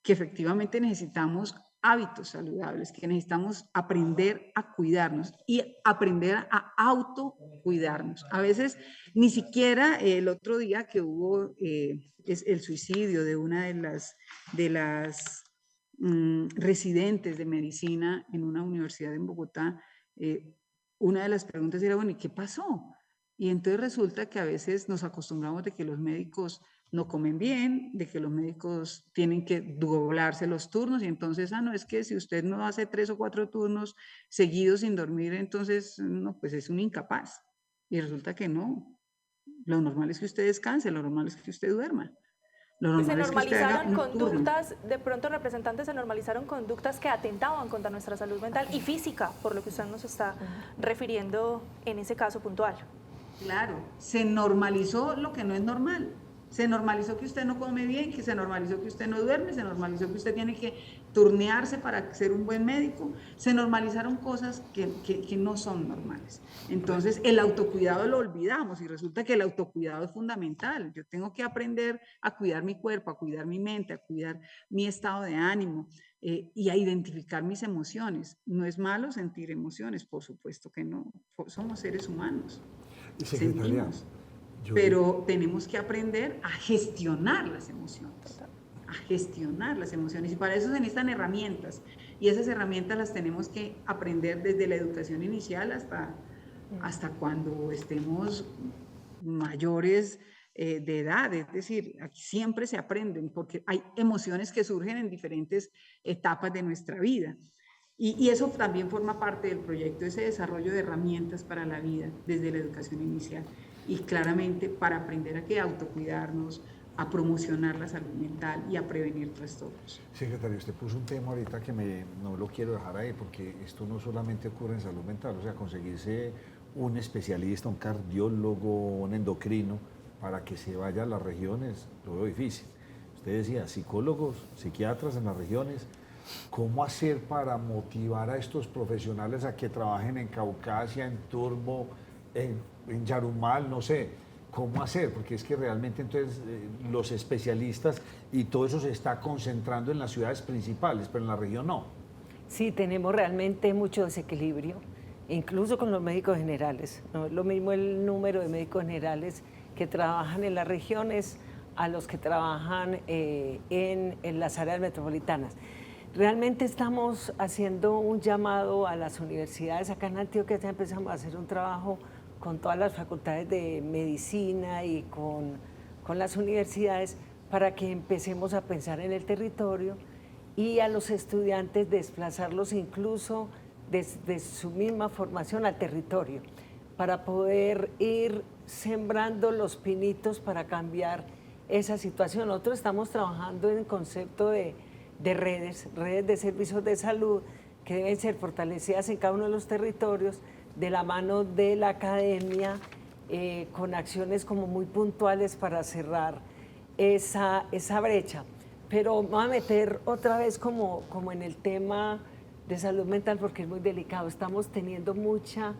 que efectivamente necesitamos hábitos saludables, que necesitamos aprender a cuidarnos y aprender a autocuidarnos. A veces ni siquiera el otro día que hubo el suicidio de una de las residentes de medicina en una universidad en Bogotá, una de las preguntas era, bueno, ¿y qué pasó? Y entonces resulta que a veces nos acostumbramos de que los médicos no comen bien, de que los médicos tienen que doblarse los turnos, y entonces, no, es que si usted no hace 3 o 4 turnos seguidos sin dormir, entonces, no, pues es un incapaz. Y resulta que no. Lo normal es que usted descanse, lo normal es que usted duerma. Se normalizaron conductas, de pronto representantes, se normalizaron conductas que atentaban contra nuestra salud mental y física, por lo que usted nos está refiriendo en ese caso puntual. Claro, se normalizó lo que no es normal. Se normalizó que usted no come bien, que se normalizó que usted no duerme, se normalizó que usted tiene que turnearse para ser un buen médico. Se normalizaron cosas que no son normales. Entonces, el autocuidado lo olvidamos y resulta que el autocuidado es fundamental. Yo tengo que aprender a cuidar mi cuerpo, a cuidar mi mente, a cuidar mi estado de ánimo y a identificar mis emociones. No es malo sentir emociones, por supuesto que no. Somos seres humanos. Sentimos. Pero tenemos que aprender a gestionar las emociones, y para eso se necesitan herramientas, y esas herramientas las tenemos que aprender desde la educación inicial hasta cuando estemos mayores de edad, es decir, aquí siempre se aprenden, porque hay emociones que surgen en diferentes etapas de nuestra vida. Y eso también forma parte del proyecto, ese desarrollo de herramientas para la vida desde la educación inicial. Y claramente para aprender a autocuidarnos, a promocionar la salud mental y a prevenir trastornos. Secretario, usted puso un tema ahorita que no lo quiero dejar ahí, porque esto no solamente ocurre en salud mental, o sea, conseguirse un especialista, un cardiólogo, un endocrino, para que se vaya a las regiones, lo veo difícil. Usted decía, psicólogos, psiquiatras en las regiones, ¿cómo hacer para motivar a estos profesionales a que trabajen en Caucasia, en Turbo, en Yarumal, no sé? ¿cómo hacer? Porque es que realmente entonces los especialistas y todo eso se está concentrando en las ciudades principales, pero en la región no. Sí, tenemos realmente mucho desequilibrio, incluso con los médicos generales. No es lo mismo el número de médicos generales que trabajan en las regiones a los que trabajan en las áreas metropolitanas. Realmente estamos haciendo un llamado a las universidades. Acá en Antioquia ya empezamos a hacer un trabajo con todas las facultades de medicina y con las universidades para que empecemos a pensar en el territorio y a los estudiantes desplazarlos incluso desde su misma formación al territorio para poder ir sembrando los pinitos para cambiar esa situación. Nosotros estamos trabajando en el concepto de redes de servicios de salud que deben ser fortalecidas en cada uno de los territorios de la mano de la academia con acciones como muy puntuales para cerrar esa brecha. Pero me voy a meter otra vez como en el tema de salud mental porque es muy delicado. Estamos teniendo mucha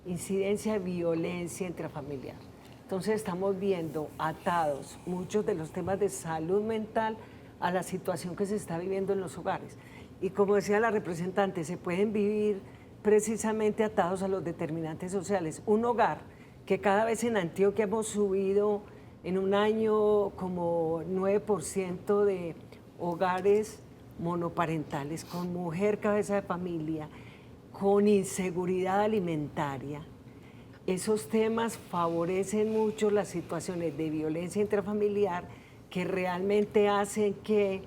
incidencia de violencia intrafamiliar. Entonces estamos viendo atados muchos de los temas de salud mental a la situación que se está viviendo en los hogares. Y como decía la representante, se pueden vivir precisamente atados a los determinantes sociales. Un hogar que cada vez en Antioquia hemos subido en un año como 9% de hogares monoparentales, con mujer cabeza de familia, con inseguridad alimentaria. Esos temas favorecen mucho las situaciones de violencia intrafamiliar que realmente hacen que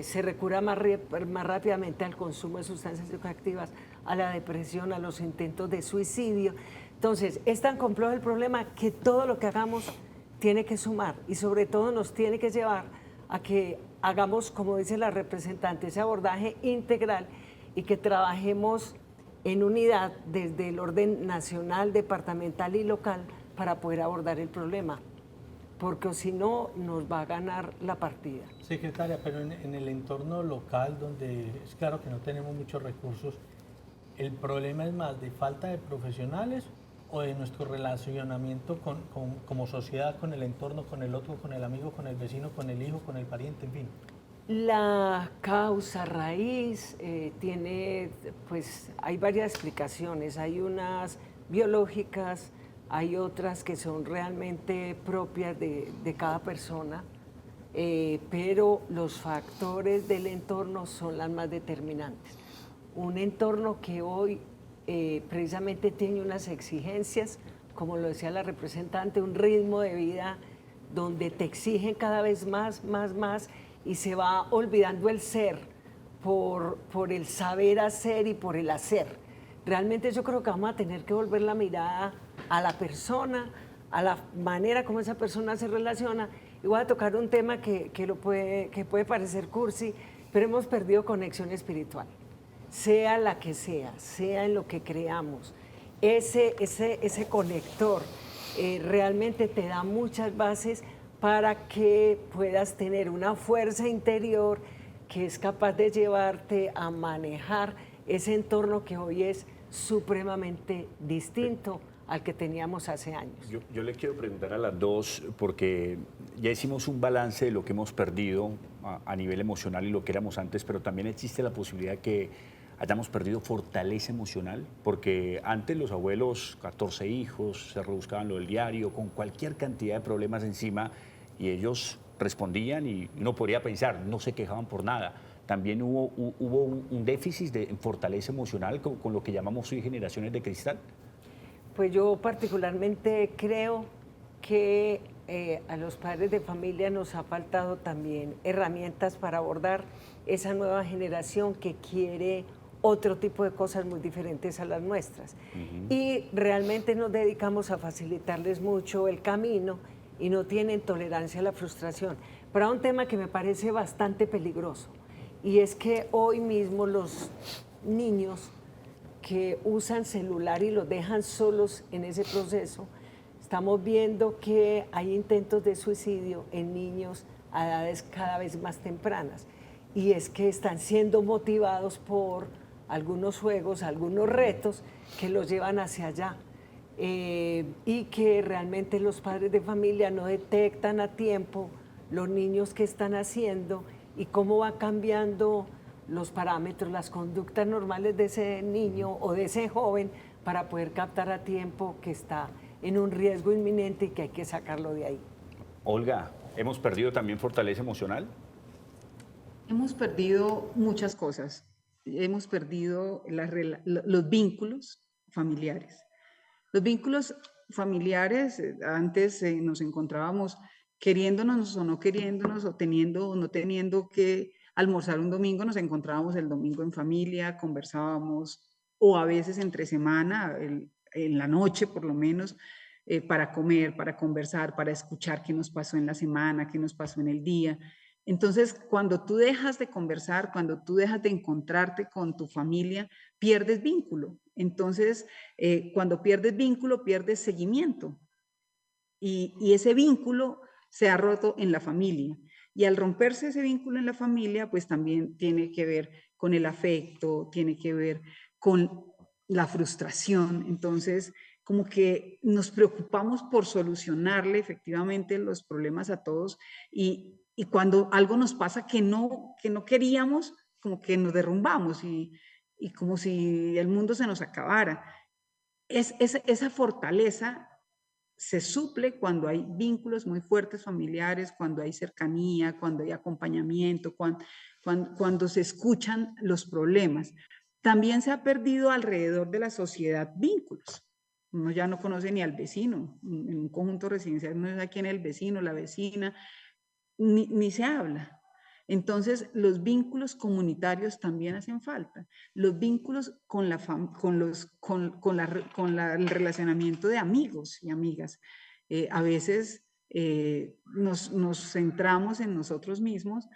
se recurra más rápidamente al consumo de sustancias psicoactivas, a la depresión, a los intentos de suicidio. Entonces, es tan complejo el problema que todo lo que hagamos tiene que sumar y sobre todo nos tiene que llevar a que hagamos, como dice la representante, ese abordaje integral y que trabajemos en unidad desde el orden nacional, departamental y local para poder abordar el problema, porque si no nos va a ganar la partida. Secretaria, pero en el entorno local, donde es claro que no tenemos muchos recursos, ¿el problema es más de falta de profesionales o de nuestro relacionamiento como sociedad con el entorno, con el otro, con el amigo, con el vecino, con el hijo, con el pariente, en fin? La causa raíz hay varias explicaciones. Hay unas biológicas, hay otras que son realmente propias de cada persona, pero los factores del entorno son las más determinantes. Un entorno que hoy precisamente tiene unas exigencias, como lo decía la representante, un ritmo de vida donde te exigen cada vez más, y se va olvidando el ser por el saber hacer y por el hacer. Realmente yo creo que vamos a tener que volver la mirada a la persona, a la manera como esa persona se relaciona. Y voy a tocar un tema que puede parecer cursi, pero hemos perdido conexión espiritual. Sea la que sea en lo que creamos, ese conector realmente te da muchas bases para que puedas tener una fuerza interior que es capaz de llevarte a manejar ese entorno que hoy es supremamente distinto al que teníamos hace años. Yo le quiero preguntar a las dos, porque ya hicimos un balance de lo que hemos perdido a nivel emocional y lo que éramos antes, pero también existe la posibilidad que hayamos perdido fortaleza emocional, porque antes los abuelos, 14 hijos, se rebuscaban lo del diario, con cualquier cantidad de problemas encima, y ellos respondían y uno podría pensar, no se quejaban por nada. También hubo un déficit de fortaleza emocional con lo que llamamos hoy generaciones de cristal. Pues yo particularmente creo que a los padres de familia nos ha faltado también herramientas para abordar esa nueva generación que quiere otro tipo de cosas muy diferentes a las nuestras. Y realmente nos dedicamos a facilitarles mucho el camino y no tienen tolerancia a la frustración. Pero hay un tema que me parece bastante peligroso, y es que hoy mismo los niños que usan celular y los dejan solos en ese proceso, estamos viendo que hay intentos de suicidio en niños a edades cada vez más tempranas, y es que están siendo motivados por algunos juegos, algunos retos que los llevan hacia allá. y que realmente los padres de familia no detectan a tiempo los niños que están haciendo y cómo va cambiando los parámetros, las conductas normales de ese niño o de ese joven para poder captar a tiempo que está en un riesgo inminente y que hay que sacarlo de ahí. Olga, ¿hemos perdido también fortaleza emocional? Hemos perdido muchas cosas. Hemos perdido los vínculos familiares. Los vínculos familiares, antes nos encontrábamos queriéndonos o no queriéndonos, o teniendo o no teniendo que almorzar un domingo, nos encontrábamos el domingo en familia, conversábamos, o a veces entre semana, en la noche por lo menos, para comer, para conversar, para escuchar qué nos pasó en la semana, qué nos pasó en el día. Entonces, cuando tú dejas de conversar, cuando tú dejas de encontrarte con tu familia, pierdes vínculo. Entonces, cuando pierdes vínculo, pierdes seguimiento. Y ese vínculo se ha roto en la familia. Y al romperse ese vínculo en la familia, pues también tiene que ver con el afecto, tiene que ver con la frustración. Entonces, como que nos preocupamos por solucionarle efectivamente los problemas a todos y cuando algo nos pasa que no queríamos, como que nos derrumbamos y como si el mundo se nos acabara. Esa fortaleza se suple cuando hay vínculos muy fuertes familiares, cuando hay cercanía, cuando hay acompañamiento, cuando se escuchan los problemas. También se ha perdido alrededor de la sociedad vínculos. Uno ya no conoce ni al vecino. En un conjunto residencial no sabe quién es el vecino, la vecina, ni se habla. Entonces, los vínculos comunitarios también hacen falta. Los vínculos con el relacionamiento de amigos y amigas. A veces nos centramos en nosotros mismos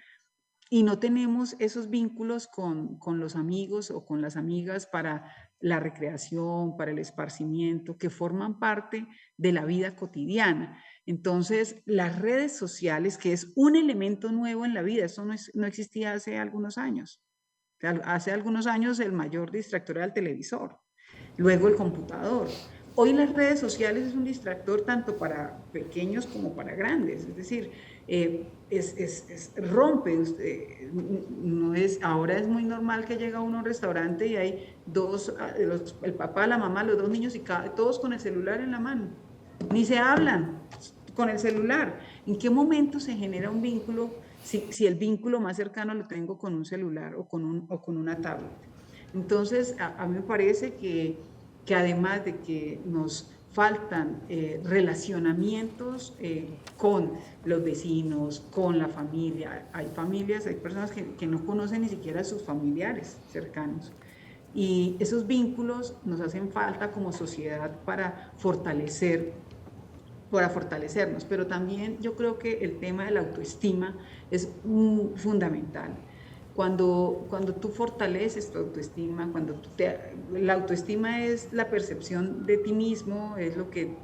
y no tenemos esos vínculos con los amigos o con las amigas para la recreación, para el esparcimiento, que forman parte de la vida cotidiana. Entonces, las redes sociales, que es un elemento nuevo en la vida, eso no existía hace algunos años. Hace algunos años el mayor distractor era el televisor, luego el computador. Hoy las redes sociales es un distractor tanto para pequeños como para grandes, es decir, rompe. Ahora es muy normal que llega uno a un restaurante y hay el papá, la mamá, los dos niños y todos con el celular en la mano. Ni se hablan con el celular. ¿En qué momento se genera un vínculo si el vínculo más cercano lo tengo con un celular o con una tablet? Entonces, a mí me parece que además de que nos faltan relacionamientos con los vecinos, con la familia. Hay personas que no conocen ni siquiera a sus familiares cercanos. Y esos vínculos nos hacen falta como sociedad para fortalecernos. Pero también yo creo que el tema de la autoestima es fundamental. Cuando tú fortaleces tu autoestima, la autoestima es la percepción de ti mismo, es lo que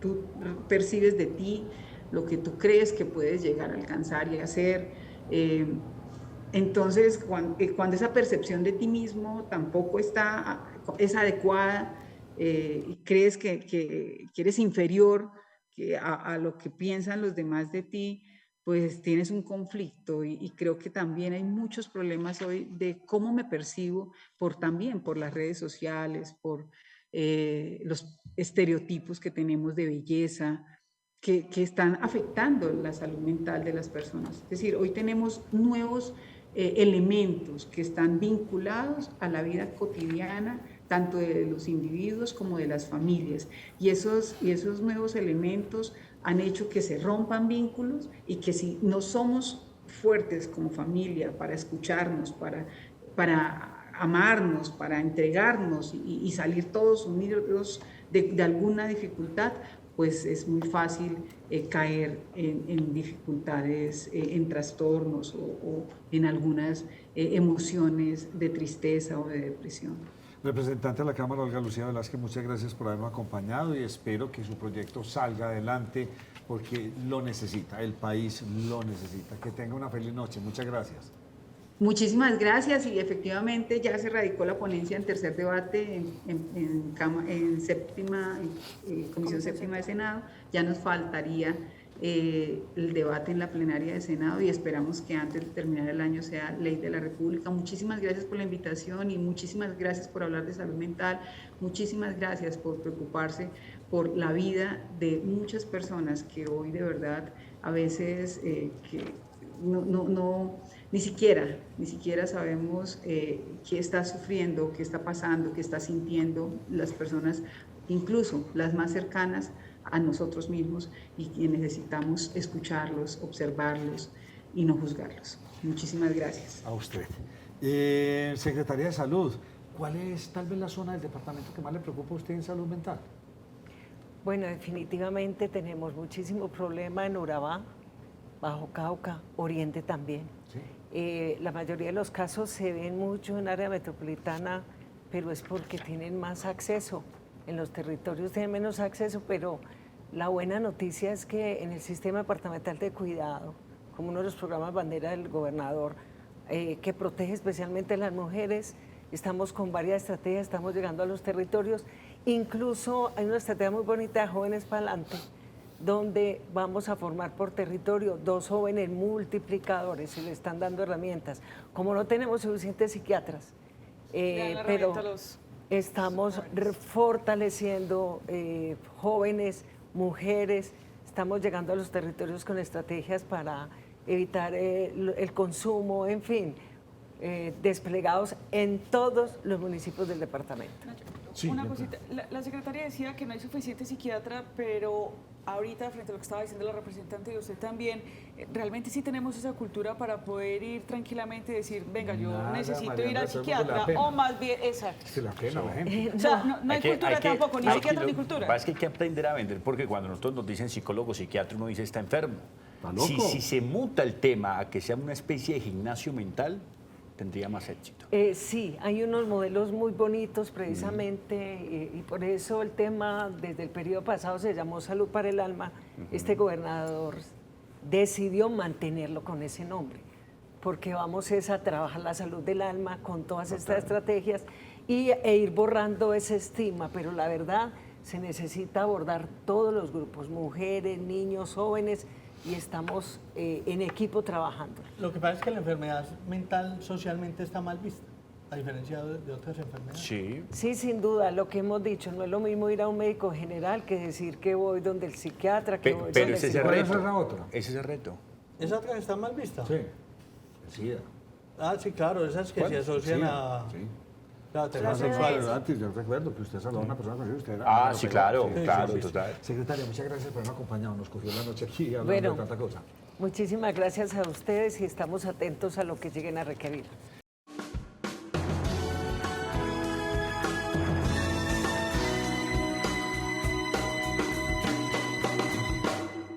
tú percibes de ti, lo que tú crees que puedes llegar a alcanzar y hacer. Entonces, cuando esa percepción de ti mismo tampoco es adecuada y crees que eres inferior a lo que piensan los demás de ti, pues tienes un conflicto y creo que también hay muchos problemas hoy de cómo me percibo también por las redes sociales, por los estereotipos que tenemos de belleza, que están afectando la salud mental de las personas. Es decir, hoy tenemos nuevos elementos que están vinculados a la vida cotidiana, tanto de los individuos como de las familias. Y esos nuevos elementos han hecho que se rompan vínculos y que si no somos fuertes como familia para escucharnos, para amarnos, para entregarnos y salir todos unidos de alguna dificultad, pues es muy fácil caer en dificultades, en trastornos o en algunas emociones de tristeza o de depresión. Representante de la Cámara, Olga Lucía Velázquez, muchas gracias por habernos acompañado y espero que su proyecto salga adelante porque lo necesita, el país lo necesita. Que tenga una feliz noche. Muchas gracias. Muchísimas gracias y efectivamente ya se radicó la ponencia en tercer debate en Comisión Séptima de Senado. Ya nos faltaría el debate en la plenaria de Senado y esperamos que antes de terminar el año sea ley de la República. Muchísimas gracias por la invitación y muchísimas gracias por hablar de salud mental. Muchísimas gracias por preocuparse por la vida de muchas personas que hoy de verdad a veces ni siquiera sabemos qué está sufriendo, qué está pasando, qué está sintiendo las personas, incluso las más cercanas a nosotros mismos, y que necesitamos escucharlos, observarlos y no juzgarlos. Muchísimas gracias. A usted. Secretaría de Salud, ¿cuál es tal vez la zona del departamento que más le preocupa a usted en salud mental? Bueno, definitivamente tenemos muchísimo problema en Urabá, Bajo Cauca, Oriente también. ¿Sí? La mayoría de los casos se ven mucho en área metropolitana, pero es porque tienen más acceso. En los territorios tienen menos acceso, pero la buena noticia es que en el sistema departamental de cuidado, como uno de los programas bandera del gobernador, que protege especialmente a las mujeres, estamos con varias estrategias, estamos llegando a los territorios. Incluso hay una estrategia muy bonita de Jóvenes para Adelante, donde vamos a formar por territorio 2 jóvenes multiplicadores y le están dando herramientas. Como no tenemos suficientes psiquiatras, pero estamos fortaleciendo jóvenes, mujeres, estamos llegando a los territorios con estrategias para evitar el consumo, en fin, desplegados en todos los municipios del departamento. Sí, una cosita, la secretaria decía que no hay suficiente psiquiatra, pero ahorita, frente a lo que estaba diciendo la representante y usted también, realmente sí tenemos esa cultura para poder ir tranquilamente y decir, venga, yo necesito ir al psiquiatra, o más bien, exacto. Se la pena la gente. O sea, no hay cultura tampoco, ni psiquiatra ni cultura. Es que hay que aprender a vender, porque cuando nosotros nos dicen psicólogo, psiquiatra, uno dice está enfermo. ¿Está loco? Si se muta el tema a que sea una especie de gimnasio mental, tendría más éxito. Sí, hay unos modelos muy bonitos precisamente y por eso el tema desde el periodo pasado se llamó Salud para el Alma. Este gobernador decidió mantenerlo con ese nombre porque vamos a trabajar la salud del alma con todas estas estrategias e ir borrando ese estigma, pero la verdad se necesita abordar todos los grupos, mujeres, niños, jóvenes, y estamos en equipo trabajando. Lo que pasa es que la enfermedad mental socialmente está mal vista, a diferencia de otras enfermedades. Sí, sin duda, lo que hemos dicho, no es lo mismo ir a un médico general que decir que voy donde el psiquiatra, que voy pero donde ese el es el psicólogo. reto. Ese es el reto. ¿Esa otra está mal vista? Sí, el SIDA. Ah, sí, claro, esas que se asocian a... Sí. La tema sexual, yo recuerdo que usted saludó a una persona con usted. Sí, claro, total. Secretaria, muchas gracias por habernos acompañado. Nos cogió la noche aquí hablando de tanta cosa. Muchísimas gracias a ustedes y estamos atentos a lo que lleguen a requerir.